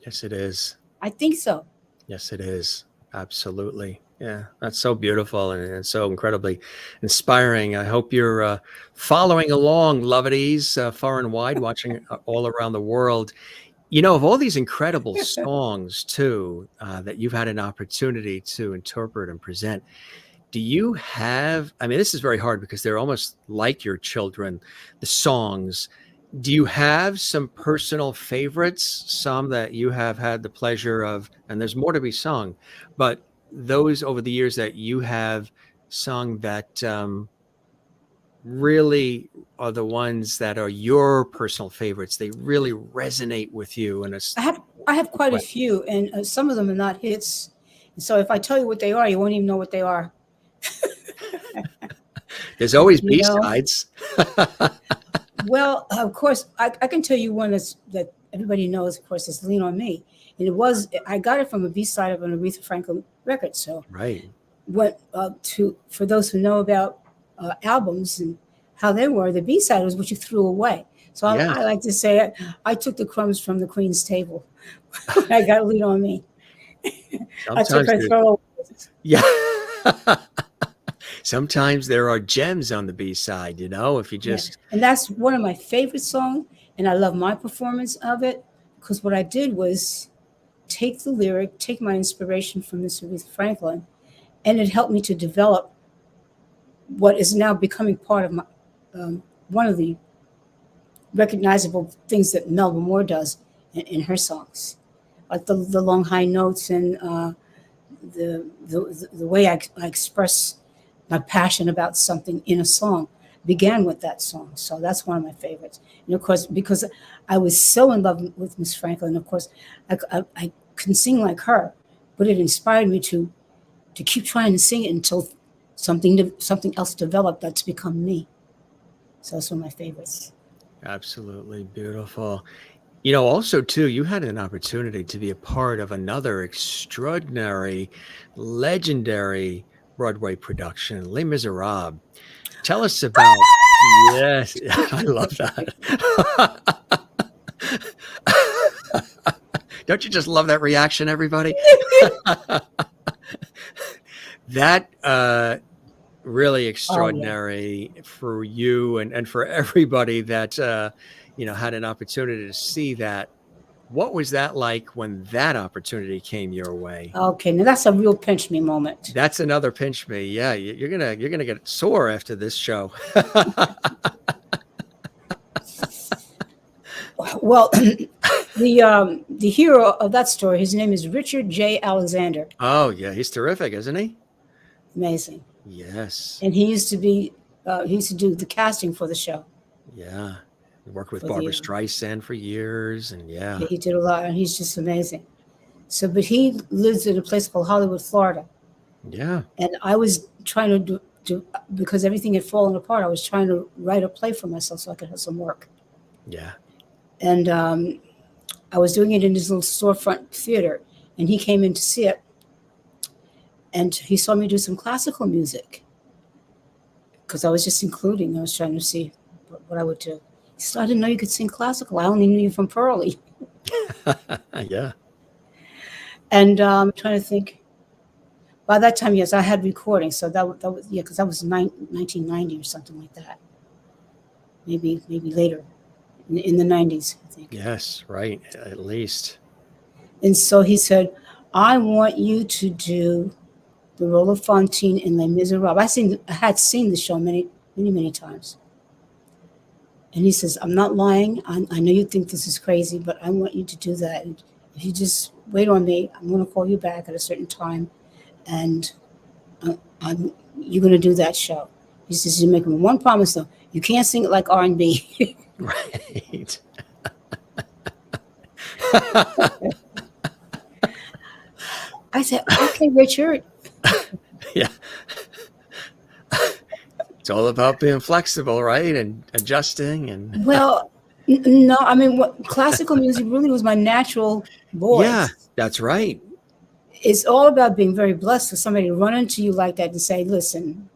Yes, it is. I think so. Yes, it is. Absolutely. Yeah, that's so beautiful and so incredibly inspiring. I hope you're following along, Lovities, far and wide, watching all around the world. Of all these incredible songs, too, that you've had an opportunity to interpret and present, do you have, this is very hard because they're almost like your children, the songs. Do you have some personal favorites, some that you have had the pleasure of, and there's more to be sung, but those over the years that you have sung that really are the ones that are your personal favorites? They really resonate with you. And I have quite a few, and some of them are not hits. So if I tell you what they are, you won't even know what they are. There's always You know? B-sides. Well, of course, I can tell you one that everybody knows, of course, is Lean on Me. And I got it from a B-side of an Aretha Franklin record. So Right. for those who know about albums and how they were, the B-side was what you threw away. So Yes. I like to say I took the crumbs from the Queen's table when I got Lean on Me. I took her throw. Yeah. Sometimes there are gems on the B-side, if you just. Yeah. And that's one of my favorite songs. And I love my performance of it because what I did was take the lyric, take my inspiration from Miss Aretha Franklin, and it helped me to develop what is now becoming part of my one of the recognizable things that Melba Moore does in her songs, like the long high notes and the way I express my passion about something in a song began with that song. So that's one of my favorites. And of course, because I was so in love with Miss Franklin, of course, I couldn't sing like her, but it inspired me to keep trying to sing it until something else developed that's become me. So that's one of my favorites. Absolutely beautiful. You know, also too, you had an opportunity to be a part of another extraordinary, legendary Broadway production, Les Misérables. Tell us about. Yes, I love that. Don't you just love that reaction, everybody? That really extraordinary for you and for everybody that had an opportunity to see that. What was that like when that opportunity came your way? Okay, now that's a real pinch me moment. That's another pinch me. Yeah, you're gonna get sore after this show. Well, the hero of that story, his name is Richard J. Alexander. Oh yeah, he's terrific, isn't he? Amazing. Yes. And he used to do the casting for the show. Yeah. He worked with Barbara Streisand for years, and yeah, he did a lot, and he's just amazing. So, but he lives in a place called Hollywood, Florida. Yeah. And I was trying to do because everything had fallen apart. I was trying to write a play for myself so I could have some work. Yeah. And I was doing it in his little storefront theater, and he came in to see it. And he saw me do some classical music because I was just including. I was trying to see what I would do. He said, I didn't know you could sing classical. I only knew you from Purlie. Yeah. And I'm trying to think. By that time, yes, I had recording. So that was because that was 1990 or something like that. Maybe later in the 90s, I think. Yes, right, at least. And so he said, I want you to do the role of Fantine in Les Misérables. I had seen the show many, many, many times. And he says, I'm not lying. I know you think this is crazy, but I want you to do that. And if you just wait on me, I'm going to call you back at a certain time, and you're going to do that show. He says, you make me one promise, though. You can't sing it like R&B. Right. I said, okay, Richard. Yeah. It's all about being flexible, right? And adjusting and well, no, I mean, classical music really was my natural voice. Yeah, that's right. It's all about being very blessed for somebody to run into you like that and say, listen,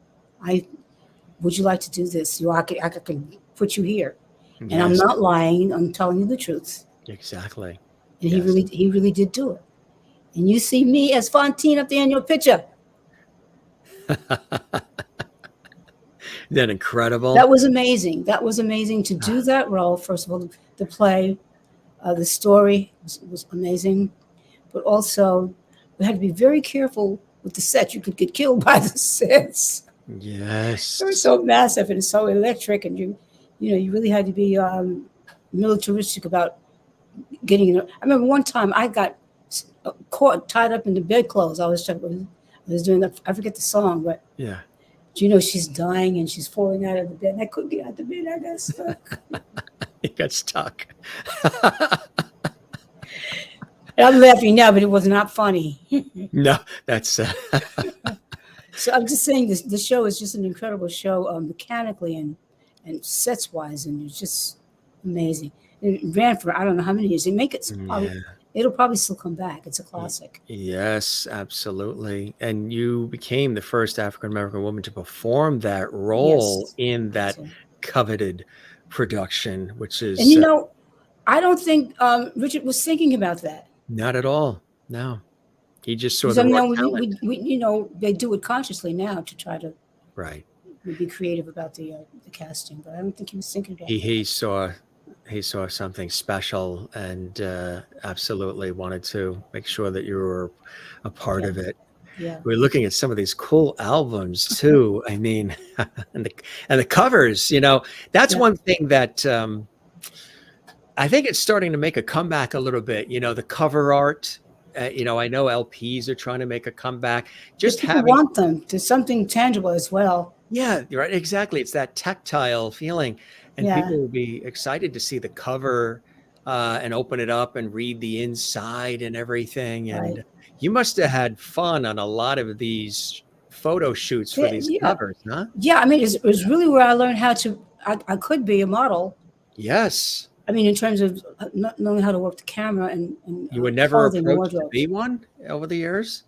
would you like to do this? I can put you here. Yes. And I'm not lying, I'm telling you the truth. Exactly. And yes. he really did do it. And you see me as Fantine up there in your picture. That incredible. That was amazing. That was amazing to do that role. First of all, the play, the story was amazing, but also we had to be very careful with the set. You could get killed by the sets. Yes, they were so massive and so electric, and you really had to be militaristic about getting it. I remember one time I got caught tied up in the bedclothes. I was doing that. I forget the song, but yeah. She's dying and she's falling out of the bed. I couldn't get out of the bed. I got stuck. You got stuck. I'm laughing now, but it was not funny. No, that's. So I'm just saying the show is just an incredible show, mechanically and sets wise, and it's just amazing. It ran for I don't know how many years. They make it. It'll probably still come back. It's a classic. Yes, absolutely. And you became the first African-American woman to perform that role in that coveted production, which is... And I don't think Richard was thinking about that. Not at all. No. He just saw the raw talent. They do it consciously now to try to be creative about the casting, but I don't think he was thinking about that. He saw something special and absolutely wanted to make sure that you were a part of it. Yeah. We're looking at some of these cool albums too. I mean, and the covers, that's one thing that I think it's starting to make a comeback a little bit. The cover art I know LPs are trying to make a comeback. But Just people having, want them. There's something tangible as well. yeah, you're right. Exactly. It's that tactile feeling. And Yeah, people will be excited to see the cover and open it up and read the inside and everything. right. And you must have had fun on a lot of these photo shoots for Yeah, these yeah. covers, huh? Yeah, I mean, it was really where I learned how to. I could be a model. Yes. I mean, in terms of not knowing how to work the camera and You were never clothing and approached to wardrobes. be one over the years?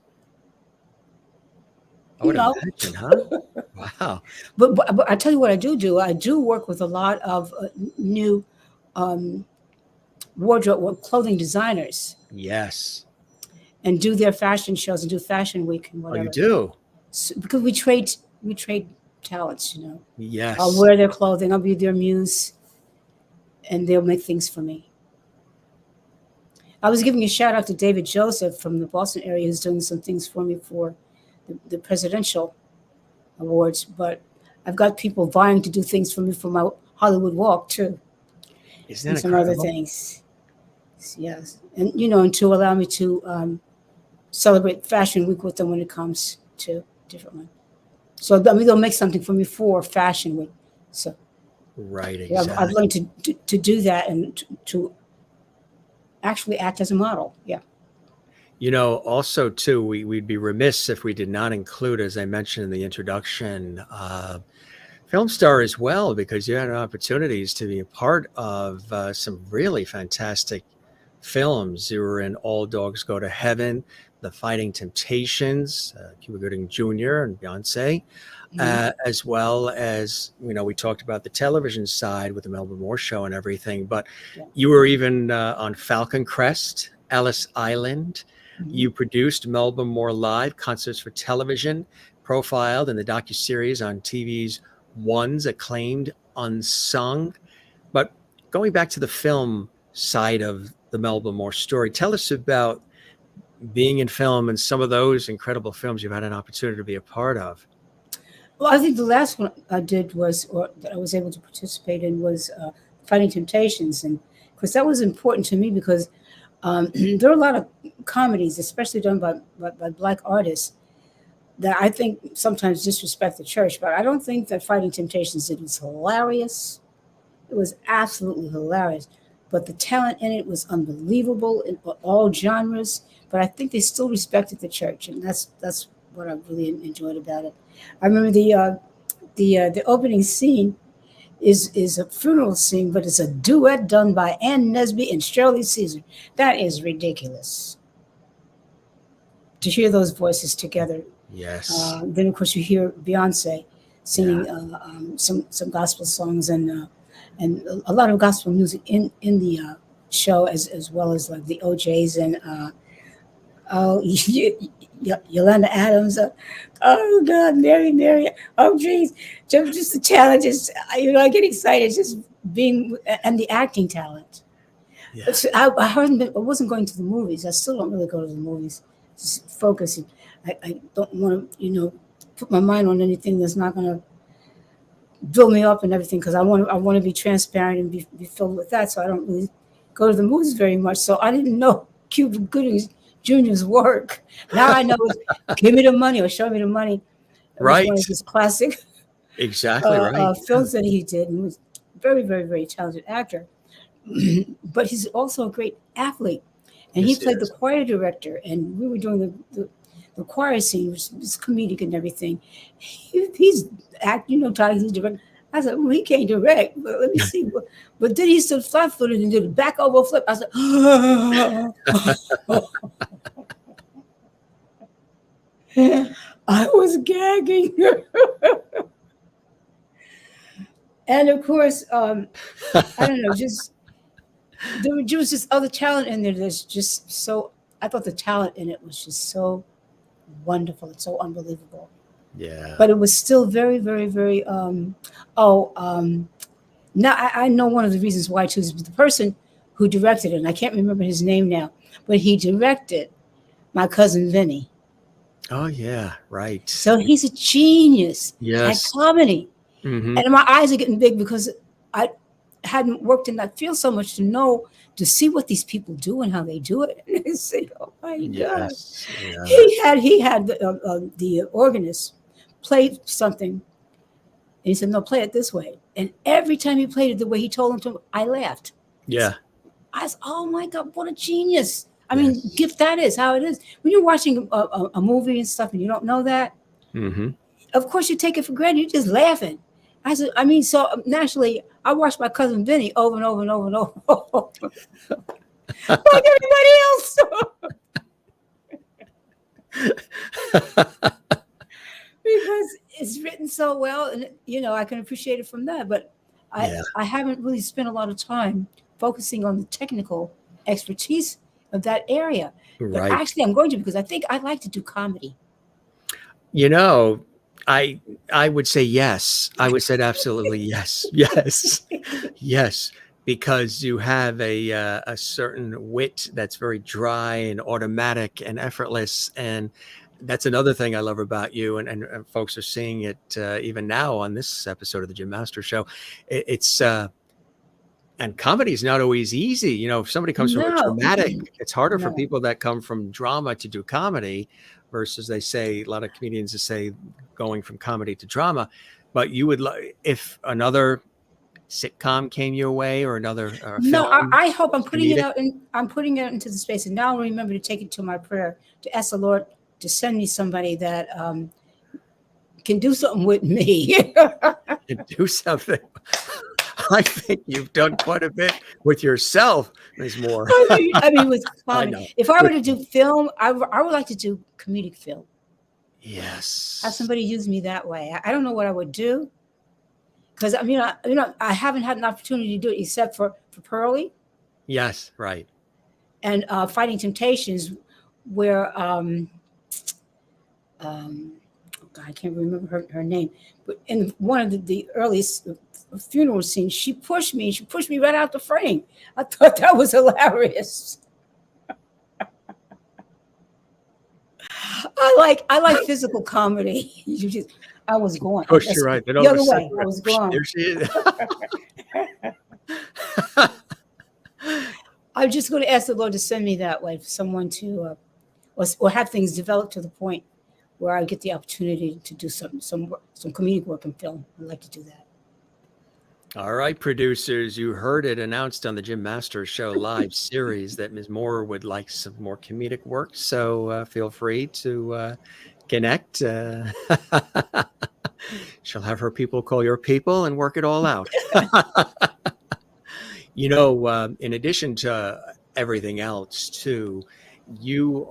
I would No, imagine, huh? Wow. but I tell you what I do. I do work with a lot of new um, wardrobe or clothing designers Yes. and do their fashion shows and do fashion week and Oh, you whatever. do? So, because we trade talents. I'll Yes. wear their clothing. I'll be their muse, and they'll make things for me. I was giving a shout out to David Joseph from the Boston area who's doing some things for me for the presidential awards, but I've got people vying to do things for me for my Hollywood walk too, Isn't and that some other incredible? things. Yes, and and to allow me to celebrate Fashion Week with them when it comes to different one. So I mean, they'll make something for me for Fashion Week. So Right, yeah, I've exactly. learned to do that and to actually act as a model. Yeah. Also too, we'd be remiss if we did not include, as I mentioned in the introduction, film star as well, because you had opportunities to be a part of some really fantastic films. You were in All Dogs Go to Heaven, The Fighting Temptations, Cuba Gooding Jr. and Beyonce, Mhm. as well as, we talked about the television side with the Melba Moore show and everything, but Yeah. you were even on Falcon Crest, Ellis Island. Mhm. You produced Melba Moore Live, concerts for television, profiled in the docuseries on TV's One's acclaimed Unsung. But going back to the film side of the Melba Moore story, tell us about being in film and some of those incredible films you've had an opportunity to be a part of. Well, I think the last one I did was, or that I was able to participate in, was Fighting Temptations, and because that was important to me because there are a lot of comedies, especially done by Black artists, that I think sometimes disrespect the church. But I don't think that Fighting Temptations did. It was hilarious. It was absolutely hilarious. But the talent in it was unbelievable in all genres. But I think they still respected the church, and that's what I really enjoyed about it. I remember the opening scene is a funeral scene, but it's a duet done by Ann Nesby and Shirley Caesar. That is ridiculous to hear those voices together. Yes. Then of course you hear Beyonce Yeah. singing some gospel songs and a lot of gospel music in the show as well as like the OJs and oh Yolanda Adams. Oh God, Mary. Oh geez, just the talent. Just I get excited just being and the acting talent. Yeah. I hadn't been, I wasn't going to the movies. I still don't really go to the movies. Just focusing. I don't want to put my mind on anything that's not going to build me up and everything because I want to be transparent and be filled with that. So I don't really go to the movies very much. So I didn't know Cuba Gooding Jr.'s work. Now I know it's Give Me the Money or Show Me the Money. It was one Right. of his classic Exactly right. Yeah. films that he did and was very, very, very talented actor. But he's also a great athlete. And he Yes, it played the is. choir director, and we were doing the choir scene, which was comedic and everything. He's Todd, he's direct. I said, well, he can't direct, but let me see. But then he stood flat footed and did a back over flip. I said, I was gagging. And of course, I don't know, just there was just other talent in there that's just so. I thought the talent in it was just so wonderful. It's so unbelievable. Yeah. But it was still very, very, very. Now I know one of the reasons why too is the person who directed it. And I can't remember his name now, but he directed My Cousin Vinny. Oh yeah. Right. So he's a genius at Yes. comedy. Hmm. And my eyes are getting big because I hadn't worked in that field so much to know to see what these people do and how they do it. And I say, oh my God. Yes. Yeah. He had the organist play something, and he said, no, play it this way. And every time he played it the way he told him to, I laughed. Yeah. I was, oh my God, what a genius. I mean, gift that is how it is. When you're watching a movie and stuff and you don't know that, of course you take it for granted. You're just laughing. I said, I mean, so naturally, I watched my cousin Vinny over and over and over and over, like everybody else. Because it's written so well, and I can appreciate it from that. But I haven't really spent a lot of time focusing on the technical expertise of that area. But actually, I'm going to, because I think I'd like to do comedy. I would say yes. I would say absolutely yes. Yes. Yes. Because you have a certain wit that's very dry and automatic and effortless. And that's another thing I love about you. And folks are seeing it even now on this episode of the Jim Masters Show. And comedy is not always easy. If somebody comes from a dramatic, it's harder for people that come from drama to do comedy versus they say, a lot of comedians say going from comedy to drama. But you would, if another sitcom came your way or another film, I hope I'm putting it out, and I'm putting it into the space. And now I'll remember to take it to my prayer, to ask the Lord to send me somebody that can do something with me. Can do something. I think you've done quite a bit with yourself, Ms. Moore. I mean, with comedy. If I were to do film, I would like to do comedic film. Yes. Have somebody use me that way. I don't know what I would do, because I haven't had an opportunity to do it except for Purlie. Yes, right. And Fighting Temptations, where God, I can't remember her name, but in one of the earliest funeral scenes, she pushed me right out the frame. I thought that was hilarious. I like physical comedy. I was going. Push you right. The other way. I was going. There she is. I'm just going to ask the Lord to send me that way, for someone to, or have things develop to the point where I get the opportunity to do some comedic work in film. I'd like to do that. All right, producers, you heard it announced on the Jim Masters Show live series that Ms. Moore would like some more comedic work. So feel free to connect. She'll have her people call your people and work it all out. In addition to everything else, too, you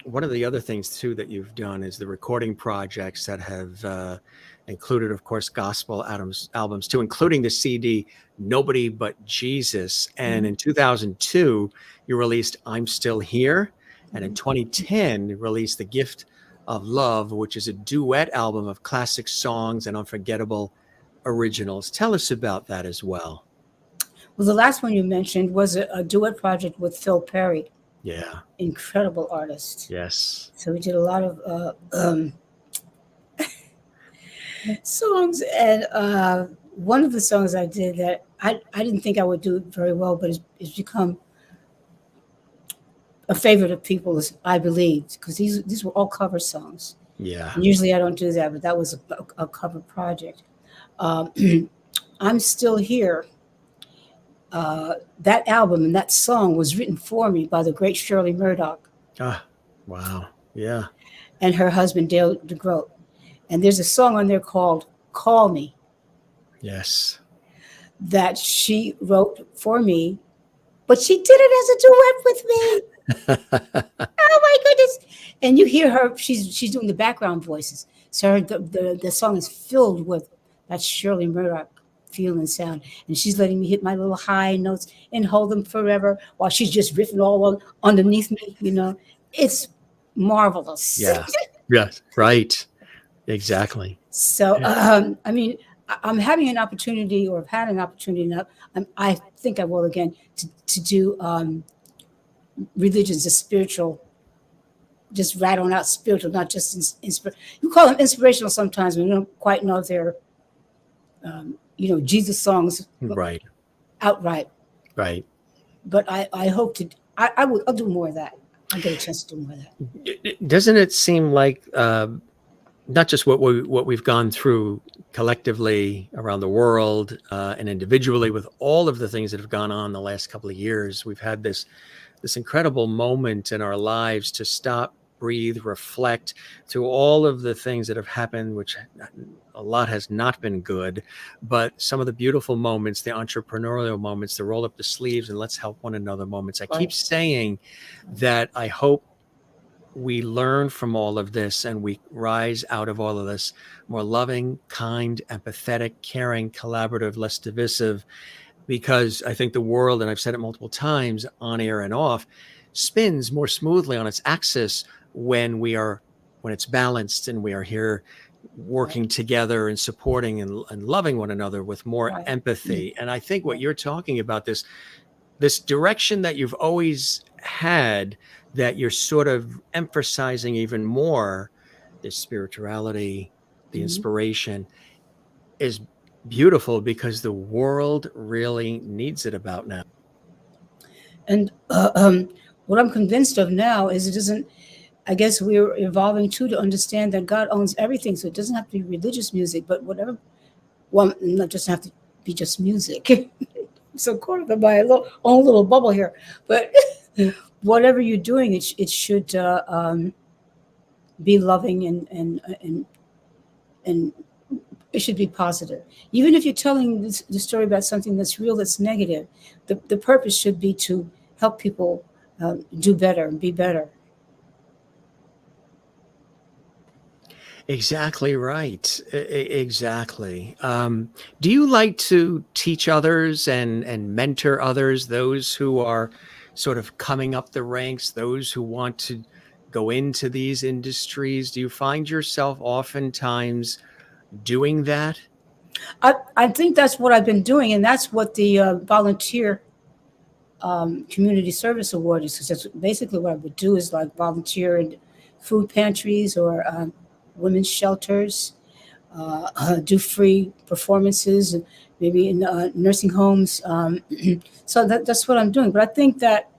one of the other things, too, that you've done is the recording projects that have included, of course, gospel albums, too, including the CD Nobody But Jesus. And in 2002, you released I'm Still Here. And in 2010, you released The Gift of Love, which is a duet album of classic songs and unforgettable originals. Tell us about that as well. Well, the last one you mentioned was a duet project with Phil Perry. Yeah. Incredible artist. Yes. So we did a lot of songs, and one of the songs I did that I didn't think I would do very well, but it's become a favorite of people's, I believe, because these were all cover songs. Yeah. And usually I don't do that, but that was a cover project. I'm Still Here. That album and that song was written for me by the great Shirley Murdoch. Ah, wow. Yeah. And her husband, Dale DeGroat. And there's a song on there called Call Me. Yes. That she wrote for me, but she did it as a duet with me. Oh my goodness. And you hear her, she's doing the background voices. So the song is filled with that Shirley Murdoch feel and sound. And she's letting me hit my little high notes and hold them forever while she's just riffing all underneath me, It's marvelous. Yeah. Yes. Right. Exactly. So, I'm having an opportunity, or have had an opportunity now. I think I will again to do religions, a spiritual, just rattling out spiritual, not just inspirational. You call them inspirational sometimes when you don't quite know if they're, Jesus songs. Right. Outright. Right. but I hope to. I'll do more of that. I'll get a chance to do more of that. Doesn't it seem like not just what we've gone through collectively around the world and individually with all of the things that have gone on the last couple of years, we've had this incredible moment in our lives to stop, breathe, reflect through all of the things that have happened, which a lot has not been good, but some of the beautiful moments, the entrepreneurial moments, the roll up the sleeves and let's help one another moments. I keep saying that I hope we learn from all of this and we rise out of all of this more loving, kind, empathetic, caring, collaborative, less divisive, because I think the world, and I've said it multiple times on air and off, spins more smoothly on its axis when it's balanced and we are here working together and supporting and loving one another with more empathy. And I think what you're talking about, this direction that you've always had, that you're sort of emphasizing even more, this spirituality, the inspiration, is beautiful because the world really needs it about now. And what I'm convinced of now is it doesn't. I guess we're evolving too to understand that God owns everything, so it doesn't have to be religious music, but whatever. Well, not just have to be just music. So caught up in my own little bubble here, but whatever you're doing, it should be loving and it should be positive. Even if you're telling the story about something that's real, that's negative, the purpose should be to help people do better and be better. Exactly right. Exactly. Do you like to teach others and mentor others, those who are sort of coming up the ranks, those who want to go into these industries? Do you find yourself oftentimes doing that? I think that's what I've been doing, and that's what the volunteer community service award is. Because that's basically what I would do is like volunteer in food pantries or women's shelters, do free performances, and maybe in nursing homes. So that's what I'm doing. But I think that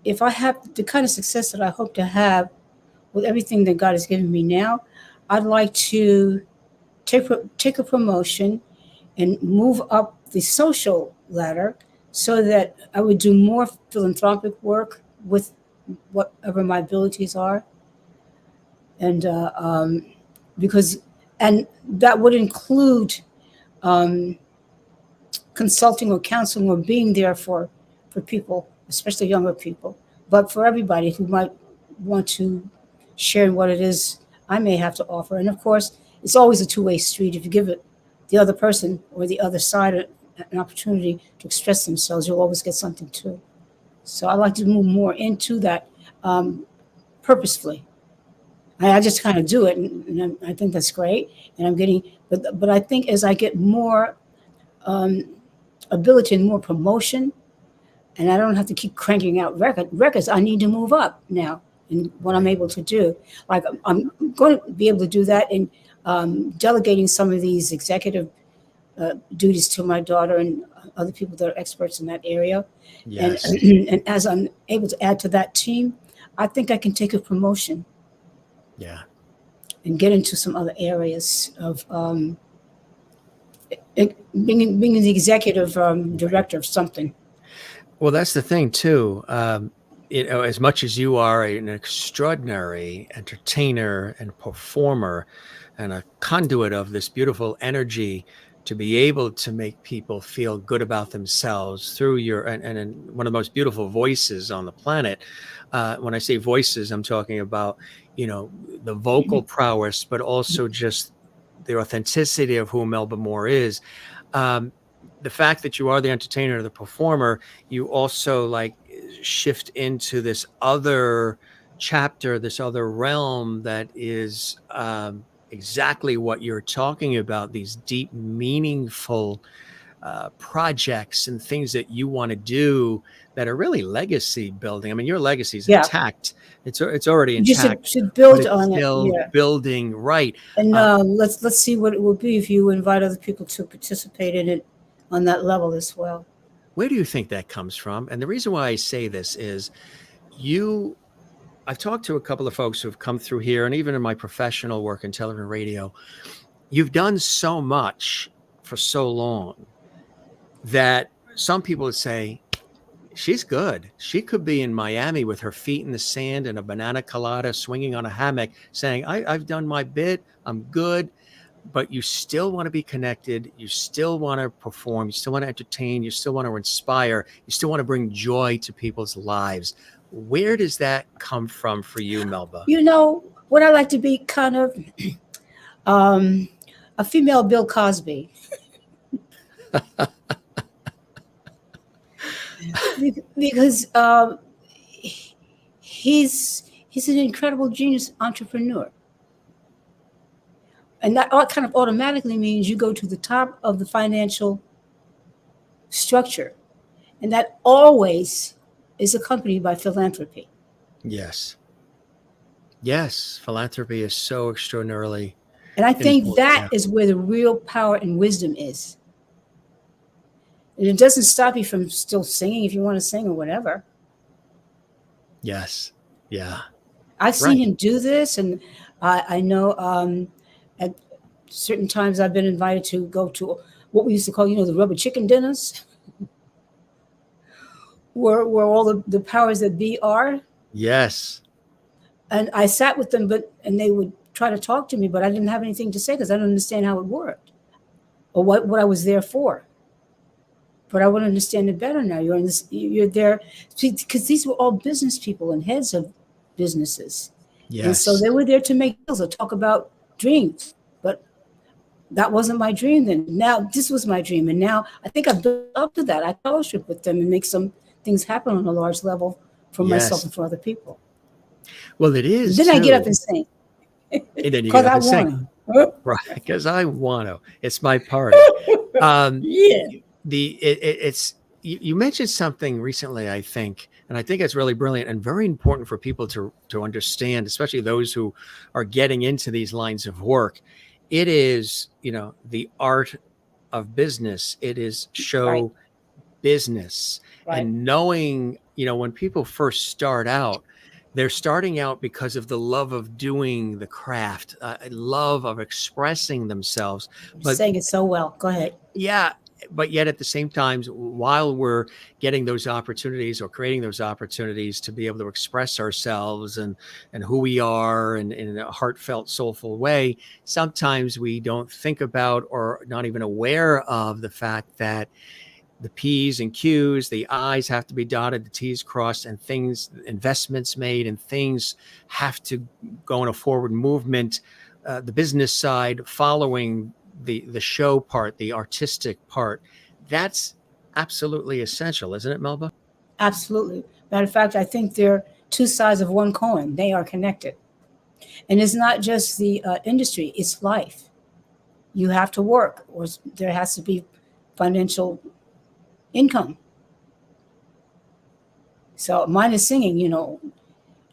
if I have the kind of success that I hope to have with everything that God has given me now, I'd like to take a promotion and move up the social ladder so that I would do more philanthropic work with whatever my abilities are. And and that would include consulting or counseling or being there for people, especially younger people, but for everybody who might want to share what it is I may have to offer. And of course, it's always a two-way street. If you give it the other person or the other side an opportunity to express themselves, you'll always get something too. So I like to move more into that purposefully. I just kind of do it, and I think that's great. And I'm getting, but I think as I get more ability and more promotion, and I don't have to keep cranking out records, I need to move up now in what I'm able to do. Like I'm going to be able to do that in delegating some of these executive duties to my daughter and other people that are experts in that area. Yes. And as I'm able to add to that team, I think I can take a promotion. Yeah. And get into some other areas of being the executive director of something. Well, that's the thing too. As much as you are an extraordinary entertainer and performer and a conduit of this beautiful energy, to be able to make people feel good about themselves through your and one of the most beautiful voices on the planet. When I say voices, I'm talking about, the vocal prowess, but also just the authenticity of who Melba Moore is. The fact that you are the entertainer, the performer, you also shift into this other chapter, this other realm that is exactly what you're talking about, these deep, meaningful projects and things that you want to do that are really legacy building. I mean, your legacy is intact. It's already intact. You should build on still it. Building, right. And let's see what it will be if you invite other people to participate in it on that level as well. Where do you think that comes from? And the reason why I say this is I've talked to a couple of folks who've come through here, and even in my professional work in television and radio, you've done so much for so long that some people would say, she's good. She could be in Miami with her feet in the sand and a banana colada swinging on a hammock saying, I've done my bit. I'm good. But you still want to be connected. You still want to perform. You still want to entertain. You still want to inspire. You still want to bring joy to people's lives. Where does that come from for you, Melba? You know, what I like to be kind of a female Bill Cosby. Because he's an incredible genius entrepreneur. And that kind of automatically means you go to the top of the financial structure. And that always is accompanied by philanthropy. Yes. Yes. Philanthropy is so extraordinarily. And I think that is where the real power and wisdom is. And it doesn't stop you from still singing if you want to sing or whatever. Yes. Yeah. I've seen him do this. And I know at certain times I've been invited to go to what we used to call, the rubber chicken dinners, where all the powers that be are. Yes. And I sat with them, and they would try to talk to me, but I didn't have anything to say because I didn't understand how it worked or what I was there for. But I want to understand it better now. You're there because these were all business people and heads of businesses. Yes. And so they were there to make deals or talk about dreams. But that wasn't my dream then. Now this was my dream. And now I think I've built up to that. I fellowship with them and make some things happen on a large level for myself and for other people. Well, it is. And then I get up and sing. And then you get up and sing. Right. Because I want to. It's my party. Yeah. You mentioned something recently, I think, and I think it's really brilliant and very important for people to understand, especially those who are getting into these lines of work. It is, the art of business. It is show business. Right. And knowing, when people first start out, they're starting out because of the love of doing the craft, love of expressing themselves. You're saying it so well. Go ahead. Yeah. But yet at the same time, while we're getting those opportunities or creating those opportunities to be able to express ourselves and who we are and in a heartfelt, soulful way, sometimes we don't think about or not even aware of the fact that the P's and Q's, the I's have to be dotted, the T's crossed, and investments made, and things have to go in a forward movement. The business side following the show part, the artistic part, that's absolutely essential, isn't it, Melba? Absolutely. Matter of fact, I think they're two sides of one coin. They are connected. And it's not just the industry, it's life. You have to work, or there has to be financial income. So mine is singing,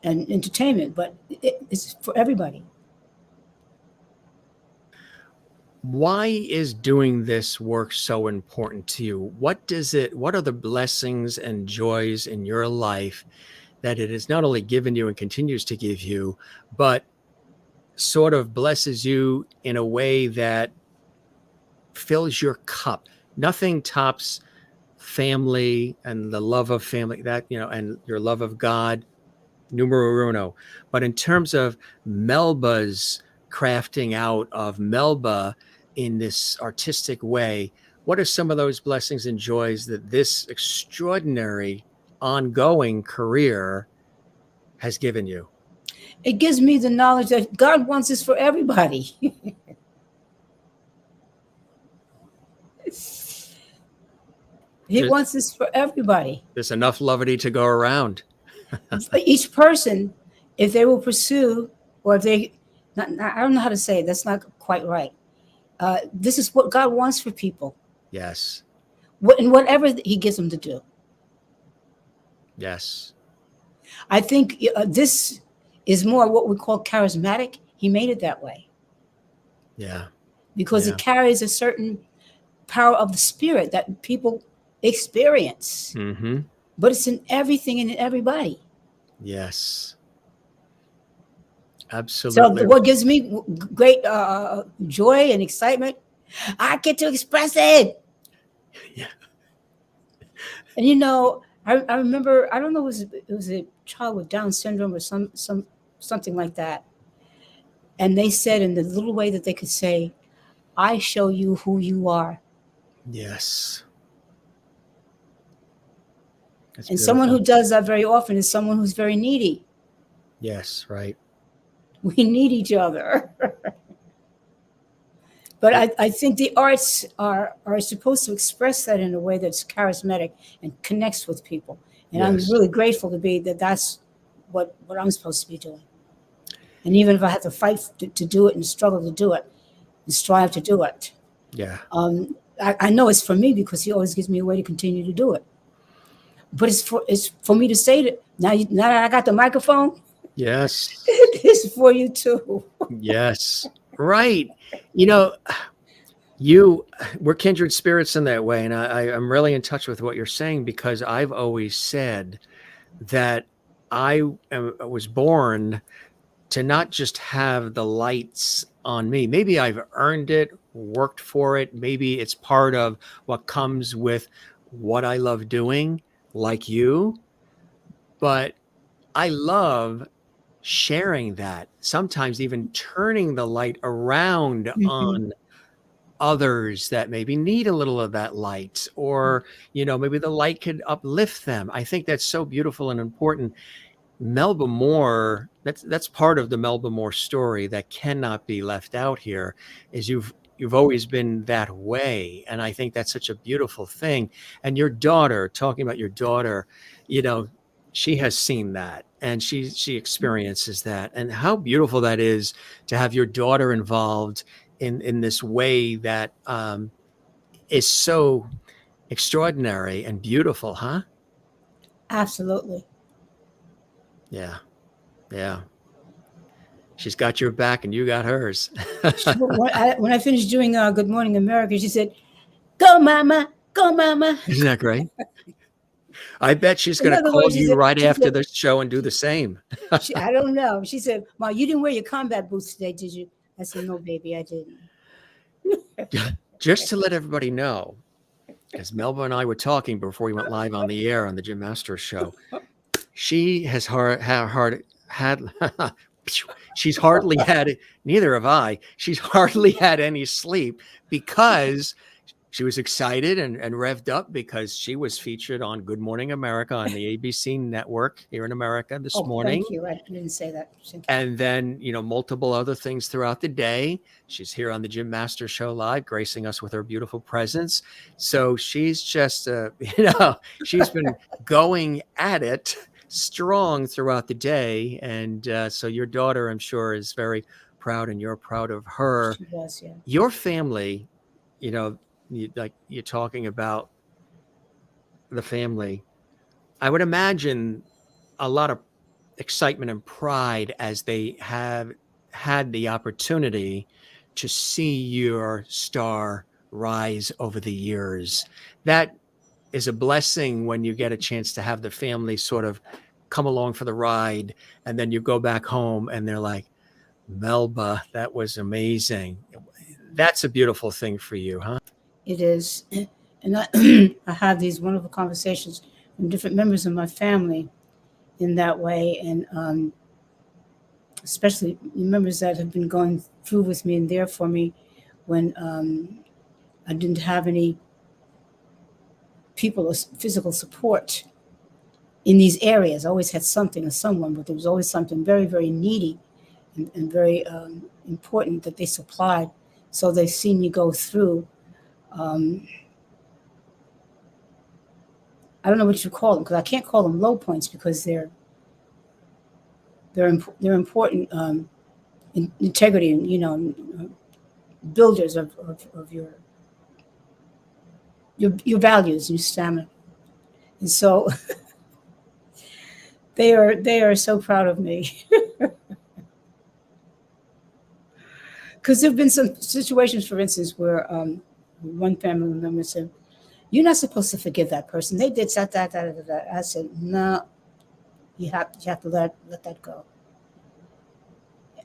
and entertainment, but it's for everybody. Why is doing this work so important to you? What are the blessings and joys in your life that it has not only given you and continues to give you, but sort of blesses you in a way that fills your cup? Nothing tops family and the love of family, and your love of God, numero uno. But in terms of Melba's crafting out of Melba in this artistic way, what are some of those blessings and joys that this extraordinary ongoing career has given you? It gives me the knowledge that God wants this for everybody. He wants this for everybody. There's enough levity to go around. Each person, if they will pursue, or if they, I don't know how to say it, that's not quite right. This is what God wants for people. Yes. And whatever he gives them to do. Yes. I think this is more what we call charismatic. He made it that way. Yeah. Because it carries a certain power of the spirit that people experience, Mm-hmm. but it's in everything and in everybody. Yes. So Absolutely. what gives me great joy and excitement, I get to express it. Yeah. And I remember, I don't know, it was a child with Down syndrome or something like that. And they said in the little way that they could say, I show you who you are. Yes. That's And someone beautiful. who does that very often is someone who's very needy. Yes, right. We need each other. But I think the arts are supposed to express that in a way that's charismatic and connects with people. And I'm Yes. really grateful to be that's what I'm supposed to be doing. And even if I have to fight to do it and struggle to do it and strive to do it, Yeah. I know it's for me because he always gives me a way to continue to do it. But it's for me to say that now that I got the microphone, Yes. it's for you too. Yes. Right. We're kindred spirits in that way. And I'm really in touch with what you're saying, because I've always said that I was born to not just have the lights on me. Maybe I've earned it, worked for it. Maybe it's part of what comes with what I love doing, like you. But I love sharing that, sometimes even turning the light around Mhm. on others that maybe need a little of that light, or maybe the light could uplift them. I think that's so beautiful and important. Melba Moore, that's part of the Melba Moore story that cannot be left out here, is you've always been that way. And I think that's such a beautiful thing. And your daughter, talking about your daughter, she has seen that, and she experiences that, and how beautiful that is to have your daughter involved in this way that is so extraordinary and beautiful, huh? Absolutely. Yeah. Yeah. She's got your back and you got hers. When I finished doing Good Morning America, she said, "Go, Mama, go, Mama." Isn't that great? I bet she's In going to other call words, you right she after said, the show and do the same. I don't know. She said, "Ma, you didn't wear your combat boots today, did you?" I said, "No, baby, I didn't." Just to let everybody know, because Melba and I were talking before we went live on the air on the Jim Masters show, she has had she's hardly had, neither have I, she's hardly had any sleep, because she was excited and revved up because she was featured on Good Morning America on the ABC network here in America this Oh, morning. thank you. I didn't say that. And then, multiple other things throughout the day. She's here on the Jim Masters Show live, gracing us with her beautiful presence. So she's just, she's been going at it strong throughout the day. And so your daughter, I'm sure, is very proud, and you're proud of her. She was, yeah. Your family, you're talking about the family. I would imagine a lot of excitement and pride as they have had the opportunity to see your star rise over the years. That is a blessing when you get a chance to have the family sort of come along for the ride, and then you go back home and they're like, Melba, that was amazing. That's a beautiful thing for you, huh? It is. And I have these wonderful conversations with different members of my family in that way. And especially members that have been going through with me and there for me when I didn't have any people or physical support in these areas. I always had something or someone, but there was always something very, very needy and very important that they supplied. So they've seen me go through. I don't know what you call them, because I can't call them low points, because they're important in integrity and builders of your values and your stamina. And so they are so proud of me. Because there have been some situations, for instance, where one family member said, you're not supposed to forgive that person. They did that. I said, no, you have to let that go.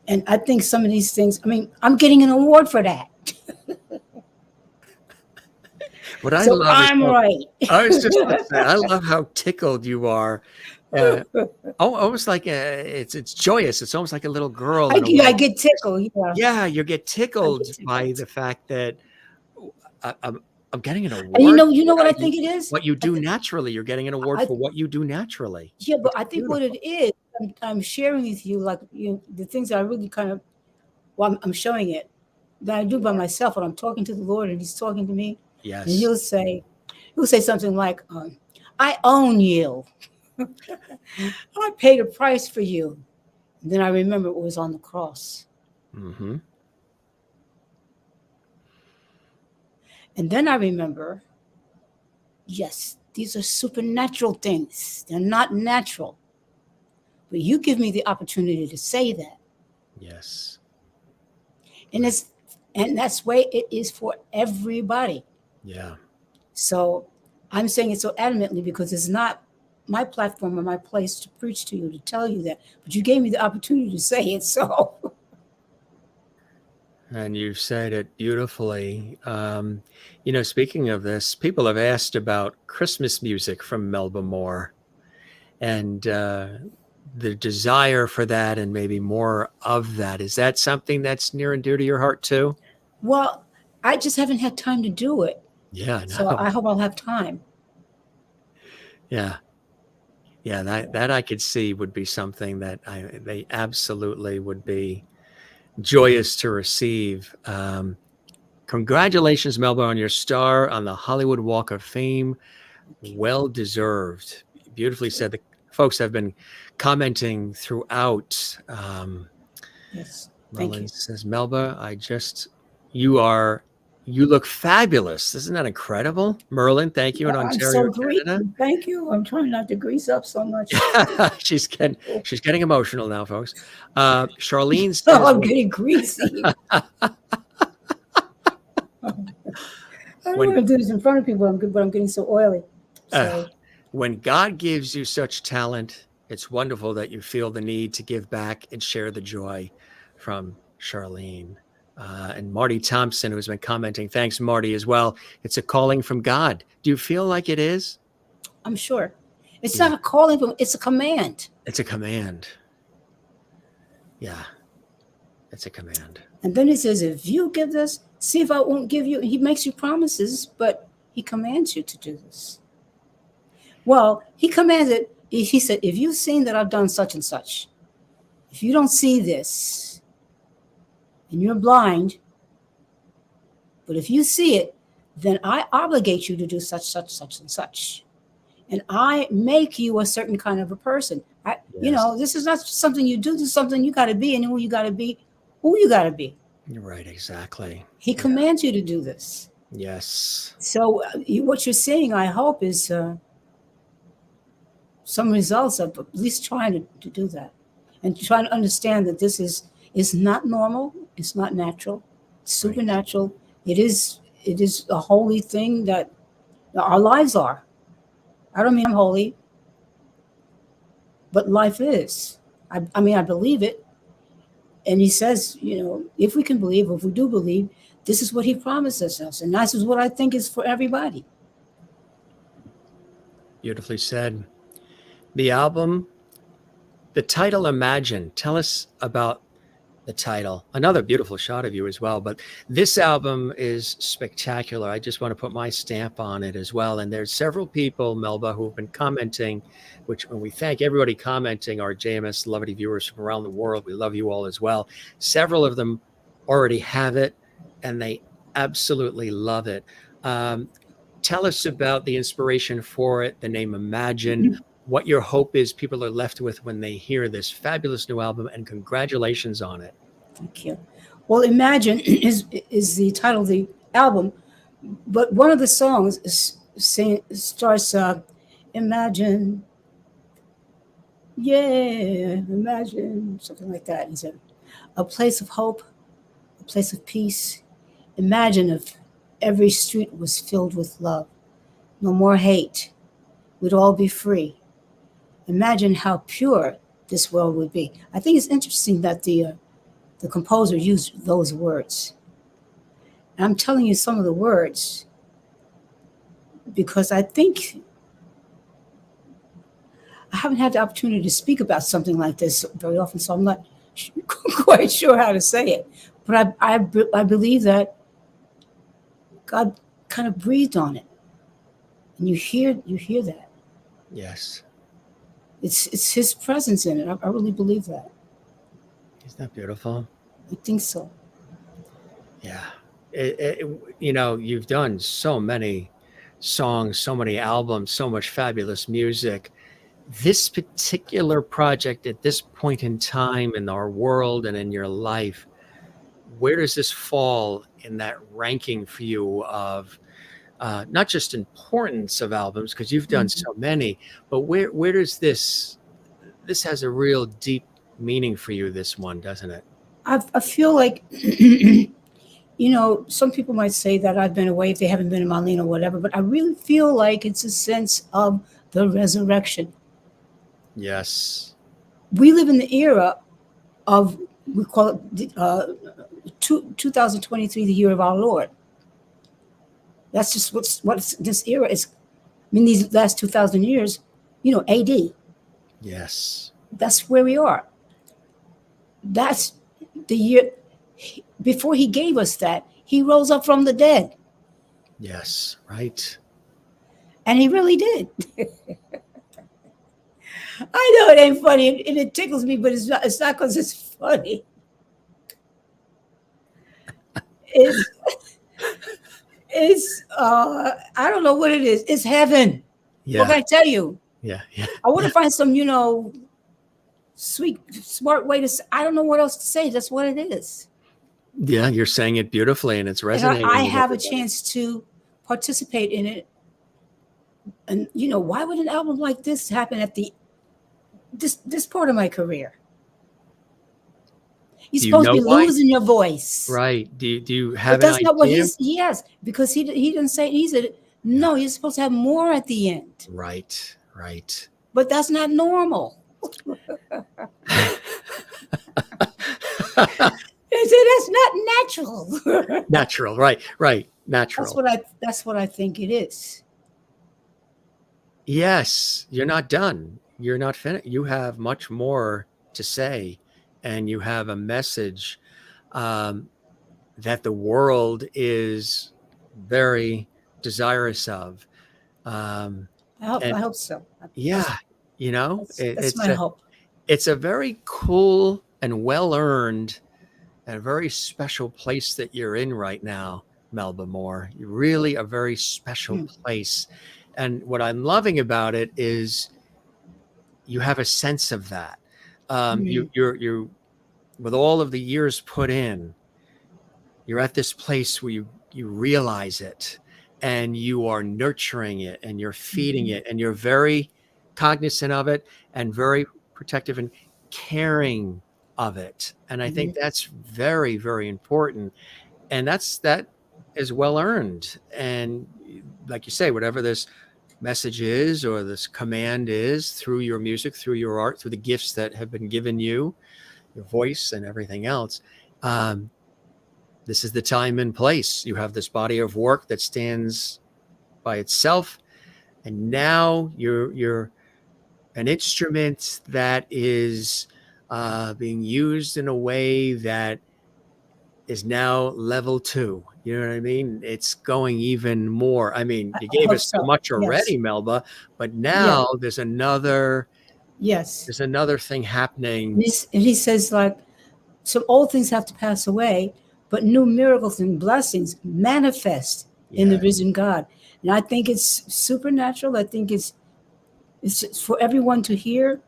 And I think some of these things, I mean, I'm getting an award for that. What I So love is I'm right. I was just going to say, I love how tickled you are. Almost like it's joyous. It's almost like a little girl in a way. I get tickled. Yeah. Yeah, you get tickled by the fact that I'm getting an award. And you know what I think it is? What you do naturally. You're getting an award for what you do naturally. Yeah, but I think what it is, I'm sharing with you, like, the things that I really kind of, well, I'm showing it that I do by myself when I'm talking to the Lord and He's talking to me. Yes. And He'll say something like, I own you. I paid a price for you. And then I remember it was on the cross. Mm-hmm. And then I remember, yes, these are supernatural things. They're not natural. But you give me the opportunity to say that. Yes. And that's the way it is for everybody. Yeah. So I'm saying it so adamantly because it's not my platform or my place to preach to you, to tell you that. But you gave me the opportunity to say it, so. And you've said it beautifully. Speaking of this, people have asked about Christmas music from Melba Moore and the desire for that and maybe more of that. Is that something that's near and dear to your heart too? Well, I just haven't had time to do it. Yeah. No. So I hope I'll have time. Yeah. Yeah, that I could see would be something that they absolutely would be joyous to receive. Congratulations, Melba, on your star on the Hollywood Walk of Fame. Well deserved. Beautifully said. The folks have been commenting throughout. Yes, thank Merlin you. says, Melba, you look fabulous. Isn't that incredible? Merlin, thank you in Ontario, Canada. Thank you. I'm trying not to grease up so much. She's getting emotional now, folks. Charlene says, I'm getting greasy. I don't want to do this in front of people, but I'm getting so oily. So. When God gives you such talent, it's wonderful that you feel the need to give back and share the joy from Charlene. And Marty Thompson, who's been commenting, thanks, Marty, as well. It's a calling from God. Do you feel like it is? I'm sure. It's not a calling, but it's a command. It's a command. Yeah, it's a command. And then He says, if you give this, see if I won't give you. He makes you promises, but He commands you to do this. Well, He commands it. He said, if you've seen that I've done such and such, if you don't see this, and you're blind, but if you see it, then I obligate you to do such, and such. And I make you a certain kind of a person. This is not something you do. This is something you got to be, and who you got to be. You're right, exactly. He commands you to do this. Yes. So what you're seeing, I hope, is some results of at least trying to do that. And trying to understand that this is not normal. It's not natural. It's supernatural. Right. It is a holy thing that our lives are. I don't mean I'm holy, but life is. I believe it. And He says, if we can believe, if we do believe, this is what He promises us. And this is what I think is for everybody. Beautifully said. The album, the title, Imagine. Tell us about the title. Another beautiful shot of you as well. But this album is spectacular. I just want to put my stamp on it as well. And there's several people, Melba, who have been commenting, which when we thank everybody commenting, our JMS Celebrity viewers from around the world, we love you all as well. Several of them already have it, and they absolutely love it. Tell us about the inspiration for it, the name Imagine, what your hope is people are left with when they hear this fabulous new album, and congratulations on it. Thank you. Well, Imagine is the title of the album, but one of the songs starts, imagine, imagine, something like that. He said, a place of hope, place of peace. Imagine if every street was filled with love. no more hate. We'd all be free. Imagine how pure this world would be. I think it's interesting that the composer used those words. And I'm telling you some of the words because I think I haven't had the opportunity to speak about something like this very often, so I'm not quite sure how to say it. But I believe that God kind of breathed on it, and you hear that. Yes. It's His presence in it. I really believe that. Isn't that beautiful? I think so. Yeah. You've done so many songs, so many albums, so much fabulous music. This particular project at this point in time in our world and in your life, where does this fall in that ranking for you of not just importance of albums, because you've done so many, but where does this has a real deep meaning for you, this one, doesn't it? I feel like, some people might say that I've been away if they haven't been in Marlene or whatever, but I really feel like it's a sense of the resurrection. Yes. We live in the era of, we call it 2023, the year of our Lord. That's just what this era is. I mean, these last 2,000 years, AD. Yes. That's where we are. That's the year before He gave us that. He rose up from the dead. Yes, right. And He really did. I know it ain't funny, and it tickles me, but it's not because it's funny. It's I don't know what it is. It's heaven. Yeah. What can I tell you? Yeah. I want to find some, sweet, smart way to say. I don't know what else to say. That's what it is. Yeah, you're saying it beautifully, and it's resonating. And I have a chance to participate in it. And why would an album like this happen at this part of my career? You're supposed to be losing your voice, right? Do you have but that's an not what idea? yes, because he didn't say. He said no. You're supposed to have more at the end. Right. But that's not normal. I said that's not natural. Natural, right. Natural. That's what I think it is. Yes, you're not done. You're not finished. You have much more to say, and you have a message that the world is very desirous of. I hope so. Yeah, that's my hope. It's a very cool and well-earned and a very special place that you're in right now, Melba Moore. You're really a very special place. And what I'm loving about it is you have a sense of that. You're with all of the years put in, you're at this place where you realize it, and you are nurturing it, and you're feeding it, and you're very cognizant of it, and very protective and caring of it. And I think that's very, very important. And that is well earned. And like you say, whatever this message is or this command is through your music, through your art, through the gifts that have been given you, your voice and everything else, this is the time and place. You have this body of work that stands by itself, and now you're an instrument that is being used in a way that is now level 2. You know what I mean? It's going even more. I mean, you gave us so much already, Melba, but now there's another thing happening. And he says, like, so old things have to pass away, but new miracles and blessings manifest in the risen God. And I think it's supernatural. I think it's for everyone to hear.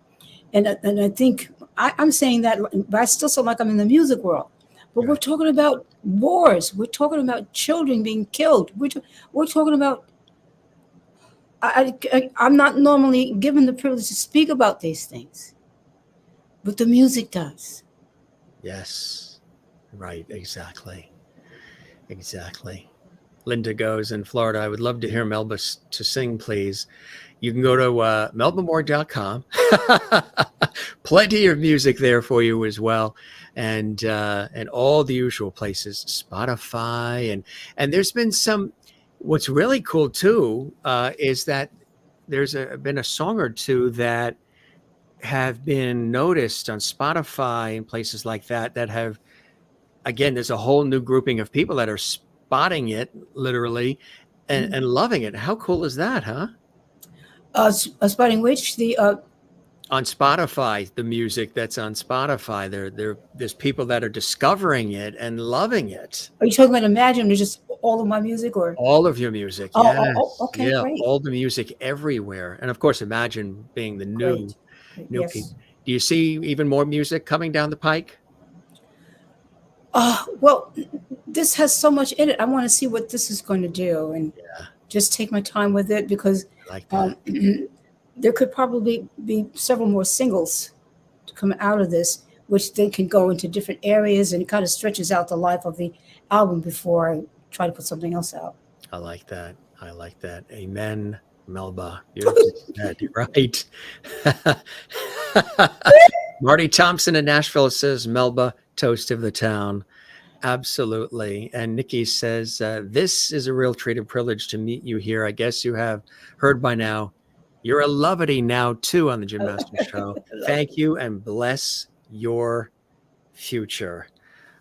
And I think I'm saying that, but I still sound like I'm in the music world. But we're talking about wars. We're talking about children being killed. We're talking about, I'm not normally given the privilege to speak about these things, but the music does. Yes, right, exactly. Linda goes in Florida. I would love to hear Melba to sing, please. You can go to melbamore.com. Plenty of music there for you as well, and all the usual places, Spotify, and there's been some. What's really cool too is that there's been a song or two that have been noticed on Spotify and places like that have, again, there's a whole new grouping of people that are spotting it literally and loving it. How cool is that, huh? Spotting which the On Spotify, the music that's on Spotify, there's people that are discovering it and loving it. Are you talking about Imagine or just all of my music or All of your music? Oh, Yes. okay, Yeah, great. all the music everywhere. And of course, Imagine being the new Yes. piece. Do you see even more music coming down the pike? Well, this has so much in it. I want to see what this is going to do and just take my time with it because I like that. there could probably be several more singles to come out of this, which then can go into different areas and it kind of stretches out the life of the album before I try to put something else out. I like that. I like that. Amen, Melba. You're right. Marty Thompson in Nashville says, Melba, toast of the town. Absolutely. And Nikki says, this is a real treat and privilege to meet you here. I guess you have heard by now. You're a lovety now, too, on the Jim Masters Show. Thank you and bless your future.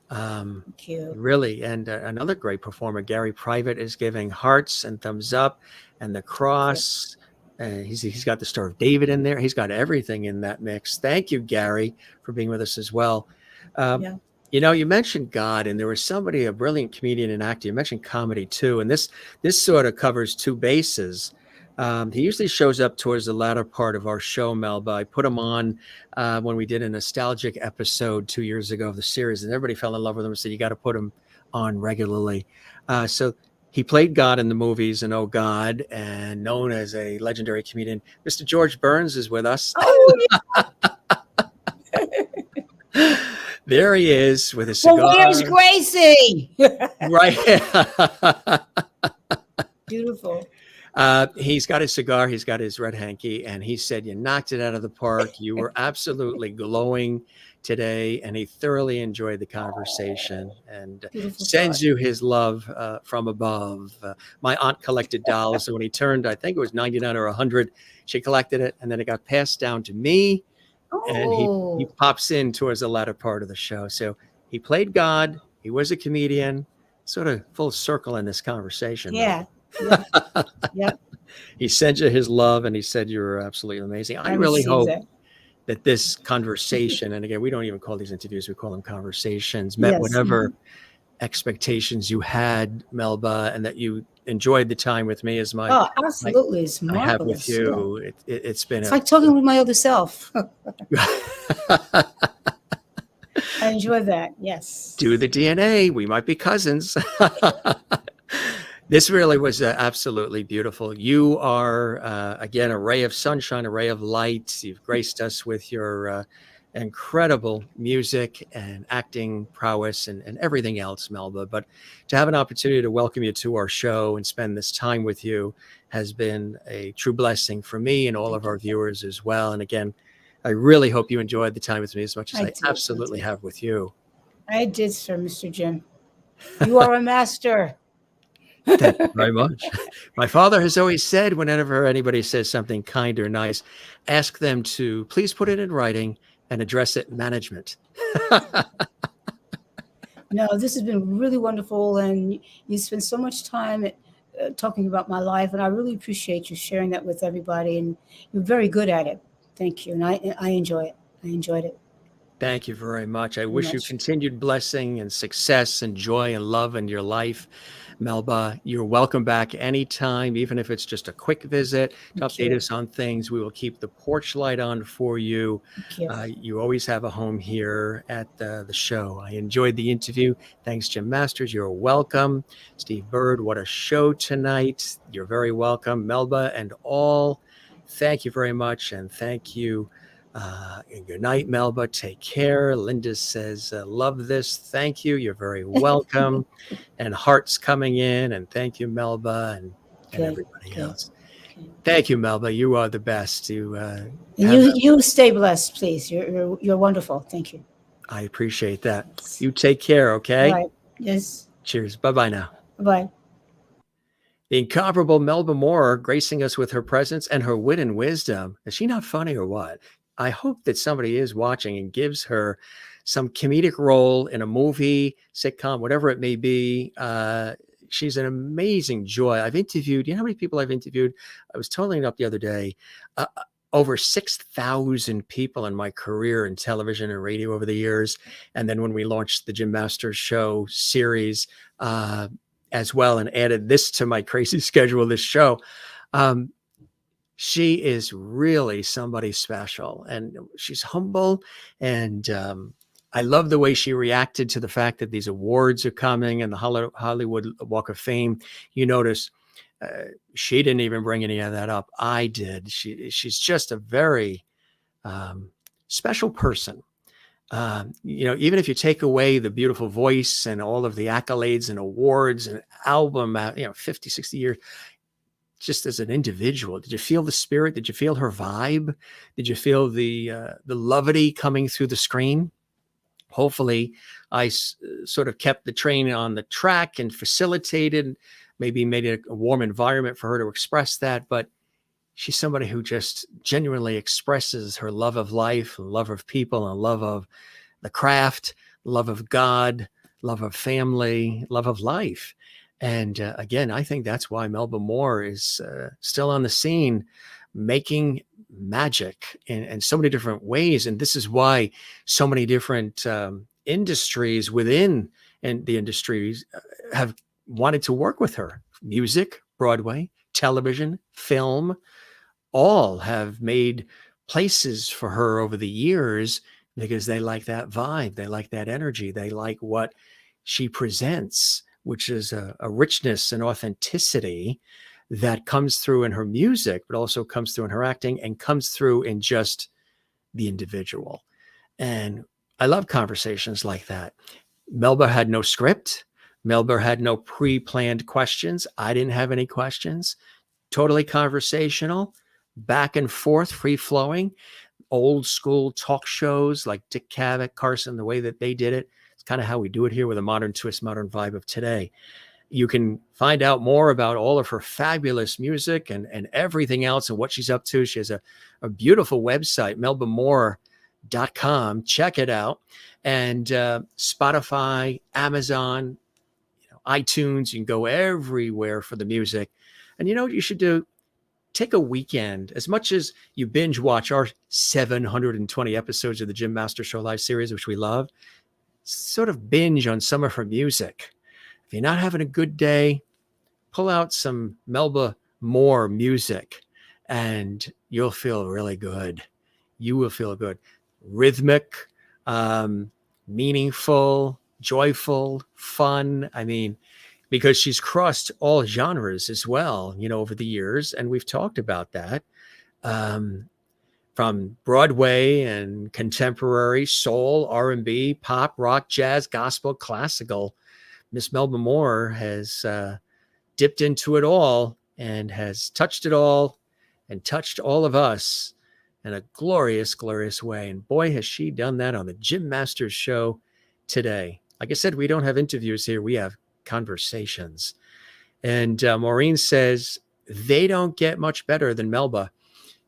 Thank you. Really. And another great performer, Gary Private, is giving hearts and thumbs up and the cross. He's got the Star of David in there. He's got everything in that mix. Thank you, Gary, for being with us as well. You know, you mentioned God, and there was somebody, a brilliant comedian and actor. You mentioned comedy too, and this sort of covers two bases. He usually shows up towards the latter part of our show, Melba. I put him on when we did a nostalgic episode 2 years ago of the series, and everybody fell in love with him and said, you got to put him on regularly. So he played God in the movies and Oh God, and known as a legendary comedian. Mr. George Burns is with us. Oh, yeah. There he is with a cigar. Well, where's Gracie? Right. Beautiful. He's got his cigar. He's got his red hanky. And he said, you knocked it out of the park. You were absolutely glowing today. And he thoroughly enjoyed the conversation and sends you his love from above. My aunt collected dolls. So when he turned, I think it was 99 or 100, she collected it. And then it got passed down to me. And he pops in towards the latter part of the show. So he played God. He was a comedian. Sort of full circle in this conversation. Yeah. Yep. He sent you his love, and he said you were absolutely amazing. I really hope that this conversation, and again, we don't even call these interviews, we call them conversations, met whatever expectations you had, Melba, and that you enjoyed the time with me as my absolutely. It's marvelous. I have with you. It's been like talking with my other self. I enjoy that. Yes. Do the DNA. We might be cousins. This really was absolutely beautiful. You are, again, a ray of sunshine, a ray of light. You've graced us with your incredible music and acting prowess and everything else, Melba. But to have an opportunity to welcome you to our show and spend this time with you has been a true blessing for me and all of our viewers as well. And again, I really hope you enjoyed the time with me as much as I absolutely have with you. I did, sir, Mr. Jim. You are a master. Thank you very much. My father has always said, whenever anybody says something kind or nice, ask them to please put it in writing and address it management. No, this has been really wonderful. And you spend so much time talking about my life. And I really appreciate you sharing that with everybody. And you're very good at it. Thank you. And I enjoy it. I enjoyed it. Thank you very much. I wish you continued blessing and success and joy and love in your life. Melba, you're welcome back anytime, even if it's just a quick visit to update us on things. We will keep the porch light on for you. You always have a home here at the show. I enjoyed the interview. Thanks, Jim Masters. You're welcome. Steve Bird, what a show tonight. You're very welcome. Melba and all, thank you very much. And thank you And good night, Melba. Take care. Linda says, love this. Thank you. You're very welcome. And hearts coming in. And thank you, Melba, and Okay. everybody Okay. else. Okay. Thank you, Melba. You are the best. And you stay blessed, please. You're wonderful. Thank you. I appreciate that. Yes. You take care, okay? All right. Yes. Cheers. Bye-bye now. Bye. The incomparable Melba Moore gracing us with her presence and her wit and wisdom. Is she not funny or what? I hope that somebody is watching and gives her some comedic role in a movie, sitcom, whatever it may be. She's an amazing joy. I've interviewed, you know how many people I've interviewed? I was totaling it up the other day. Over 6,000 people in my career in television and radio over the years. And then when we launched the Jim Masters Show series as well, and added this to my crazy schedule, this show, she is really somebody special, and she's humble. And I love the way she reacted to the fact that these awards are coming and the Hollywood Walk of Fame. You notice she didn't even bring any of that up. I did. She's just a very special person. Even if you take away the beautiful voice and all of the accolades and awards and album, 50, 60 years, just as an individual, did you feel the spirit? Did you feel her vibe? Did you feel the levity coming through the screen? Hopefully I sort of kept the train on the track and facilitated, maybe made it a warm environment for her to express that. But she's somebody who just genuinely expresses her love of life, love of people, and love of the craft, love of God, love of family, love of life. And again, I think that's why Melba Moore is still on the scene, making magic in so many different ways. And this is why so many different industries within the industries have wanted to work with her. Music, Broadway, television, film, all have made places for her over the years because they like that vibe. They like that energy. They like what she presents, which is a richness and authenticity that comes through in her music, but also comes through in her acting and comes through in just the individual. And I love conversations like that. Melba had no script. Melba had no pre-planned questions. I didn't have any questions. Totally conversational, back and forth, free-flowing, old school talk shows like Dick Cavett, Carson, the way that they did it. It's kind of how we do it here with a modern twist, modern vibe of today. You can find out more about all of her fabulous music and everything else and what she's up to. She has a beautiful website, melbamore.com. Check it out. And Spotify, Amazon, iTunes, you can go everywhere for the music. And you know what you should do? Take a weekend, as much as you binge watch our 720 episodes of the Jim Masters Show Live series, which we love, sort of binge on some of her music. If you're not having a good day, pull out some Melba Moore music and you'll feel really good. You will feel good. Rhythmic, meaningful, joyful, fun. I mean, because she's crossed all genres as well, over the years. And we've talked about that. From Broadway and contemporary, soul, R&B, pop, rock, jazz, gospel, classical. Miss Melba Moore has dipped into it all and has touched it all and touched all of us in a glorious, glorious way. And boy, has she done that on the Jim Masters Show today. Like I said, we don't have interviews here. We have conversations. And Maureen says, they don't get much better than Melba.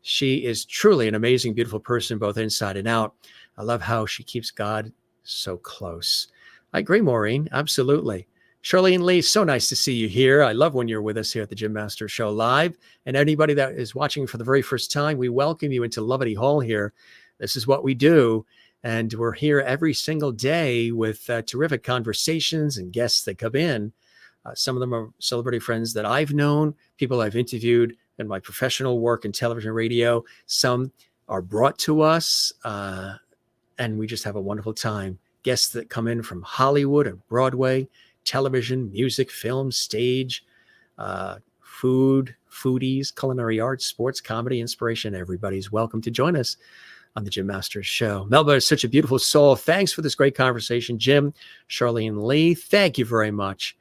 She is truly an amazing, beautiful person, both inside and out. I love how she keeps God so close. I agree, Maureen. Absolutely. Charlene Lee, so nice to see you here. I love when you're with us here at the Jim Masters Show Live. And anybody that is watching for the very first time, we welcome you into Lovity Hall here. This is what we do. And we're here every single day with terrific conversations and guests that come in. Some of them are celebrity friends that I've known, people I've interviewed in my professional work in television and radio. Some are brought to us, and we just have a wonderful time. Guests that come in from Hollywood and Broadway, television, music, film, stage, food, foodies, culinary arts, sports, comedy, inspiration. Everybody's welcome to join us on the Jim Masters Show. Melba is such a beautiful soul. Thanks for this great conversation, Jim. Charlene Lee, thank you very much.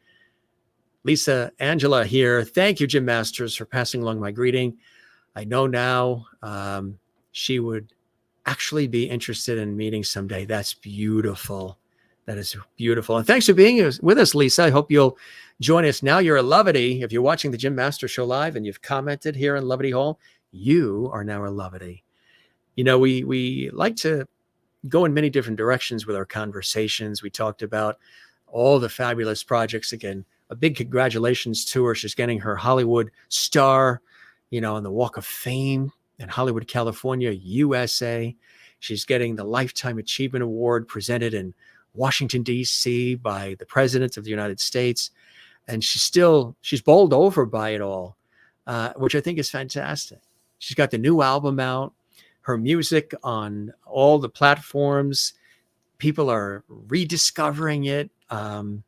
Lisa Angela here. Thank you, Jim Masters, for passing along my greeting. I know now she would actually be interested in meeting someday. That's beautiful. That is beautiful. And thanks for being with us, Lisa. I hope you'll join us. Now you're a Lovity. If you're watching the Jim Masters Show live and you've commented here in Lovity Hall, you are now a Lovity. You know, we like to go in many different directions with our conversations. We talked about all the fabulous projects. Again, a big congratulations to her. She's getting her Hollywood star, you know, on the Walk of Fame in Hollywood, California, USA. She's getting the Lifetime Achievement Award presented in Washington, D.C. by the President of the United States. And she's bowled over by it all, which I think is fantastic. She's got the new album out, her music on all the platforms. People are rediscovering it and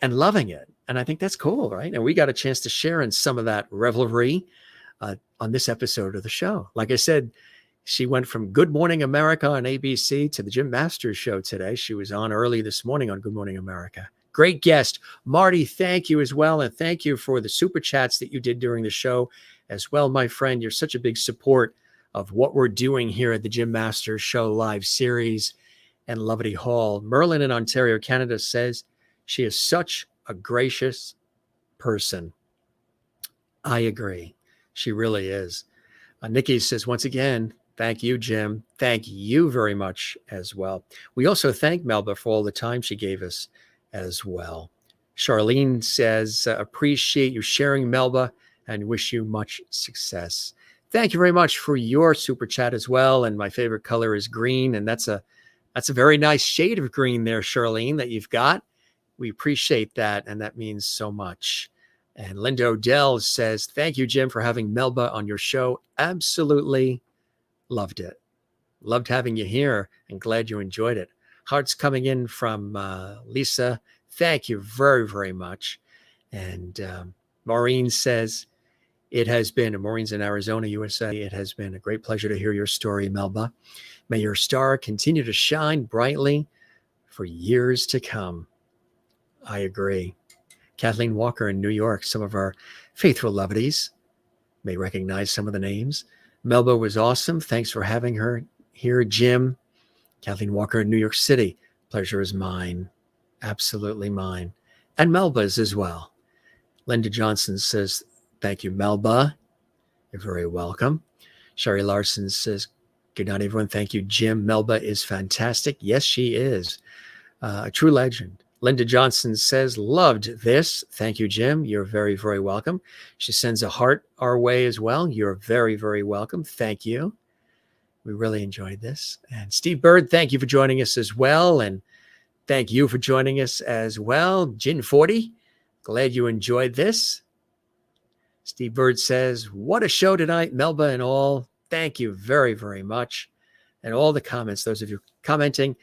loving it. And I think that's cool, right? And we got a chance to share in some of that revelry on this episode of the show. Like I said, she went from Good Morning America on ABC to the Jim Masters Show today. She was on early this morning on Good Morning America. Great guest. Marty, thank you as well. And thank you for the super chats that you did during the show as well, my friend. You're such a big support of what we're doing here at the Jim Masters Show live series and Lovity Hall. Merlin in Ontario, Canada says she is such a gracious person. I agree. She really is. Nikki says, once again, thank you, Jim. Thank you very much as well. We also thank Melba for all the time she gave us as well. Charlene says, appreciate you sharing, Melba, and wish you much success. Thank you very much for your super chat as well. And my favorite color is green. And that's a very nice shade of green there, Charlene, that you've got. We appreciate that. And that means so much. And Linda Odell says, thank you, Jim, for having Melba on your show. Absolutely loved it. Loved having you here and glad you enjoyed it. Hearts coming in from Lisa. Thank you very, very much. And Maureen says, Maureen's in Arizona, USA. It has been a great pleasure to hear your story, Melba. May your star continue to shine brightly for years to come. I agree. Kathleen Walker in New York, some of our faithful Lovities may recognize some of the names. Melba was awesome. Thanks for having her here, Jim. Kathleen Walker in New York City. Pleasure is mine. Absolutely mine. And Melba's as well. Linda Johnson says, thank you, Melba. You're very welcome. Sherry Larson says, good night, everyone. Thank you, Jim. Melba is fantastic. Yes, she is. A true legend. Linda Johnson says, loved this. Thank you, Jim. You're very, very welcome. She sends a heart our way as well. You're very, very welcome. Thank you. We really enjoyed this. And Steve Bird, thank you for joining us as well. And thank you for joining us as well. Gin 40, glad you enjoyed this. Steve Bird says, what a show tonight, Melba and all. Thank you very, very much. And all the comments, those of you commenting,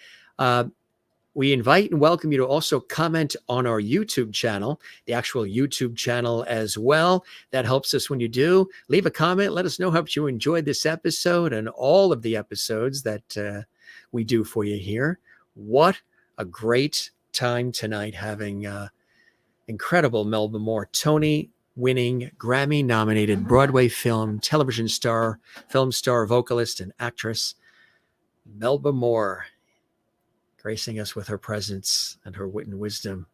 we invite and welcome you to also comment on our YouTube channel, the actual YouTube channel as well. That helps us when you do. Leave a comment. Let us know how you enjoyed this episode and all of the episodes that we do for you here. What a great time tonight having incredible Melba Moore, Tony-winning, Grammy-nominated Broadway film star, vocalist, and actress, Melba Moore, gracing us with her presence and her wit and wisdom.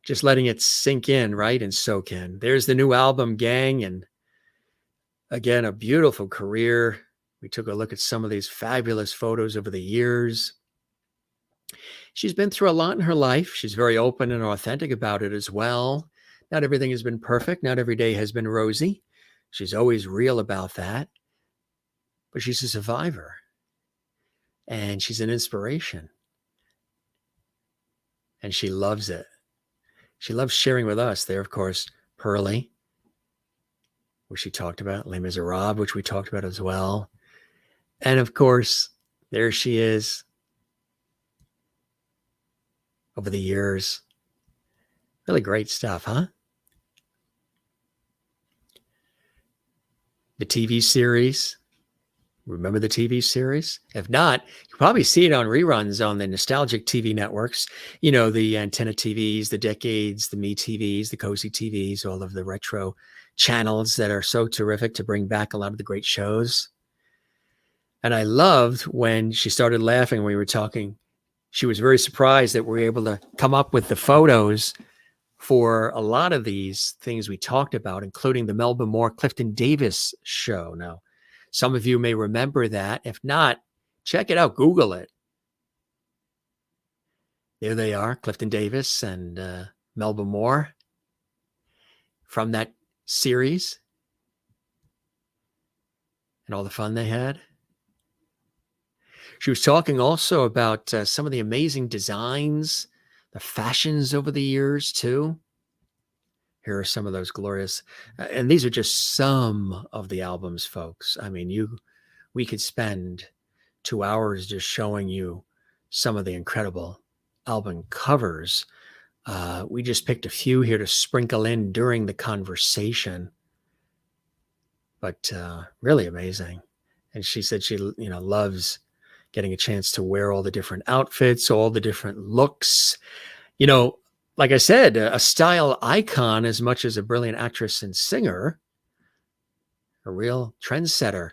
Just letting it sink in, right? And soak in. There's the new album, gang. And again, a beautiful career. We took a look at some of these fabulous photos over the years. She's been through a lot in her life. She's very open and authentic about it as well. Not everything has been perfect. Not every day has been rosy. She's always real about that. But she's a survivor. And she's an inspiration. And she loves it. She loves sharing with us. There, of course, Purlie, which she talked about. Les Misérables, which we talked about as well. And, of course, there she is over the years. Really great stuff, huh? The TV series, Remember the TV series? If not, you probably see it on reruns on the nostalgic TV networks. You know, the antenna TVs, the Decades, the Me TVs, the Cozy TVs, all of the retro channels that are so terrific to bring back a lot of the great shows. And I loved when she started laughing when we were talking. She was very surprised that we were able to come up with the photos for a lot of these things we talked about, including the Melba Moore Clifton Davis show. Now, some of you may remember that. If not, check it out. Google it. There they are, Clifton Davis and Melba Moore from that series and all the fun they had. She was talking also about some of the amazing designs, the fashions over the years, too. Here are some of those glorious, and these are just some of the albums, folks. I mean, we could spend 2 hours just showing you some of the incredible album covers. We just picked a few here to sprinkle in during the conversation, but really amazing. And she said she, loves getting a chance to wear all the different outfits, all the different looks. Like I said, a style icon as much as a brilliant actress and singer, a real trendsetter,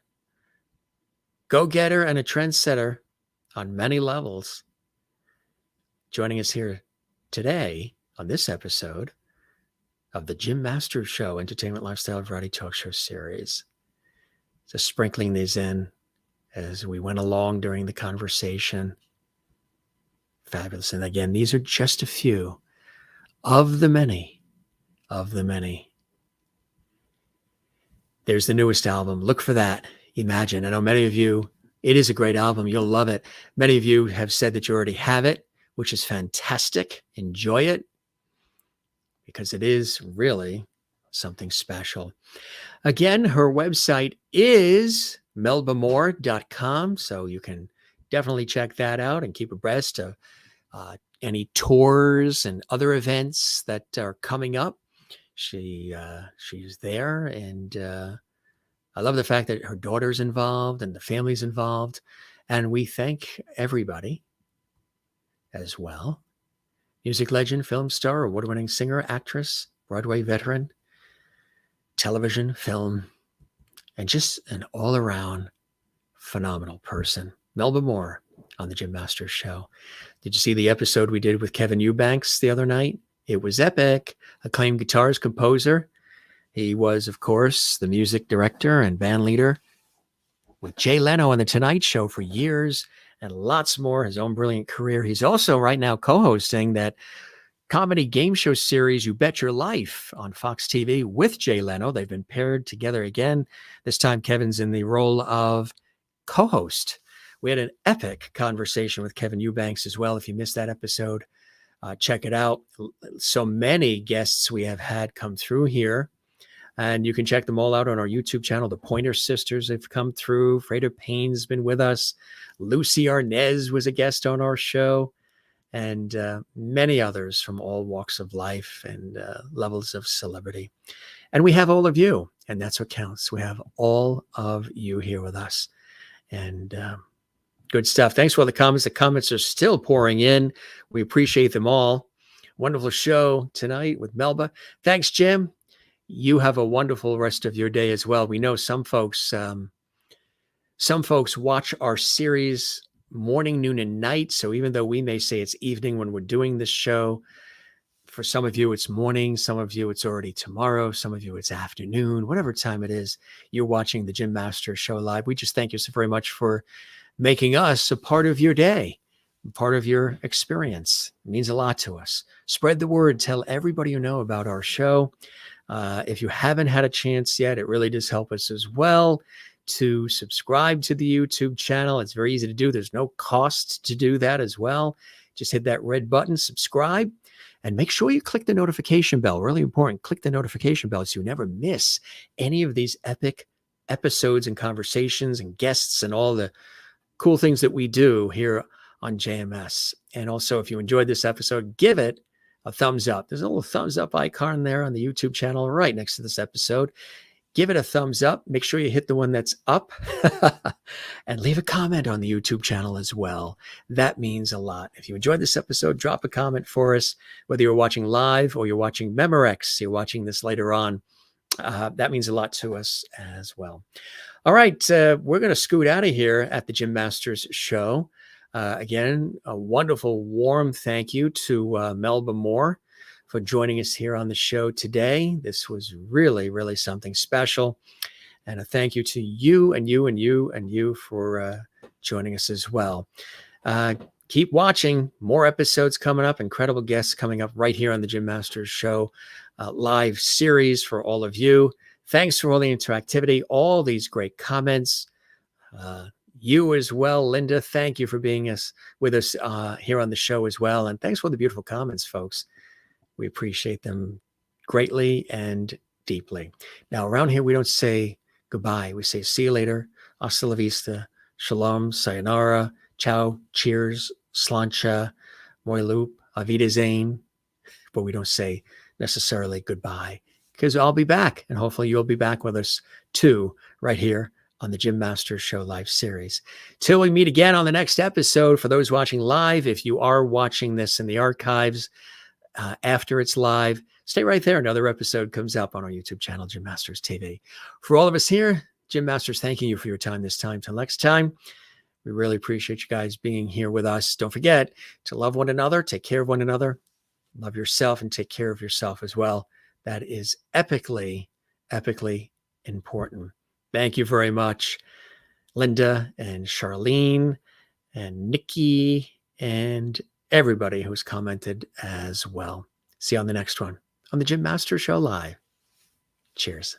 go-getter and a trendsetter on many levels. Joining us here today on this episode of the Jim Masters Show, Entertainment, Lifestyle, Variety Talk Show series. Just sprinkling these in as we went along during the conversation. Fabulous. And again, these are just a few of the many. There's the newest album. Look for that. Imagine. I know many of you, it is a great album. You'll love it. Many of you have said that you already have it, which is fantastic. Enjoy it because it is really something special. Again, her website is melbamoore.com. So you can definitely check that out and keep abreast of any tours and other events that are coming up. She's there, and I love the fact that her daughter's involved and the family's involved, and we thank everybody as well. Music legend, film star, award-winning singer, actress, Broadway veteran, television, film, and just an all-around phenomenal person. Melba Moore on the Jim Masters Show. Did you see the episode we did with Kevin Eubanks the other night? It was epic. Acclaimed guitarist, composer. He was, of course, the music director and band leader with Jay Leno on The Tonight Show for years and lots more. His own brilliant career. He's also right now co-hosting that comedy game show series, You Bet Your Life, on Fox TV with Jay Leno. They've been paired together again. This time, Kevin's in the role of co-host. We had an epic conversation with Kevin Eubanks as well. If you missed that episode, check it out. So many guests we have had come through here, and you can check them all out on our YouTube channel. The Pointer Sisters have come through. Freda Payne's been with us. Lucy Arnez was a guest on our show, and many others from all walks of life and levels of celebrity. And we have all of you, and that's what counts. We have all of you here with us. And good stuff. Thanks for all the comments. The comments are still pouring in. We appreciate them all. Wonderful show tonight with Melba. Thanks, Jim. You have a wonderful rest of your day as well. We know some folks watch our series morning, noon, and night. So even though we may say it's evening when we're doing this show, for some of you it's morning, some of you it's already tomorrow, some of you it's afternoon, whatever time it is, you're watching the Jim Masters Show live. We just thank you so very much for making us a part of your day, part of your experience. It means a lot to us. Spread the word. Tell everybody you know about our show. If you haven't had a chance yet, it really does help us as well to subscribe to the YouTube channel. It's very easy to do. There's no cost to do that as well. Just hit that red button, subscribe, and make sure you click the notification bell. Really important. Click the notification bell so you never miss any of these epic episodes and conversations and guests and all the cool things that we do here on JMS. And also, if you enjoyed this episode, give it a thumbs up. There's a little thumbs up icon there on the YouTube channel right next to this episode. give it a thumbs up. Make sure you hit the one that's up and leave a comment on the YouTube channel as well. That means a lot. If you enjoyed this episode, drop a comment for us, whether you're watching live or you're watching Memorex, you're watching this later on. That means a lot to us as well. All right, we're going to scoot out of here at the Jim Masters Show. Again, a wonderful, warm thank you to Melba Moore for joining us here on the show today. This was really, really something special. And a thank you to you and you and you and you for joining us as well. Keep watching. More episodes coming up. Incredible guests coming up right here on the Jim Masters Show. Live series for all of you. Thanks for all the interactivity, all these great comments. You as well, Linda. Thank you for being with us here on the show as well. And thanks for the beautiful comments, folks. We appreciate them greatly and deeply. Now, around here, we don't say goodbye. We say see you later. Hasta la vista. Shalom. Sayonara. Ciao. Cheers. Slancha. Moi loop. Avida Zane. But we don't say necessarily goodbye, because I'll be back. And hopefully you'll be back with us too, right here on the Jim Masters Show live series. Till we meet again on the next episode, for those watching live, if you are watching this in the archives, after it's live, stay right there. Another episode comes up on our YouTube channel, Jim Masters TV. For all of us here, Jim Masters, thanking you for your time this time. Till next time, we really appreciate you guys being here with us. Don't forget to love one another, take care of one another, love yourself, and take care of yourself as well. That is epically, epically important. Thank you very much, Linda and Charlene and Nikki and everybody who's commented as well. See you on the next one on the Jim Masters Show Live. Cheers.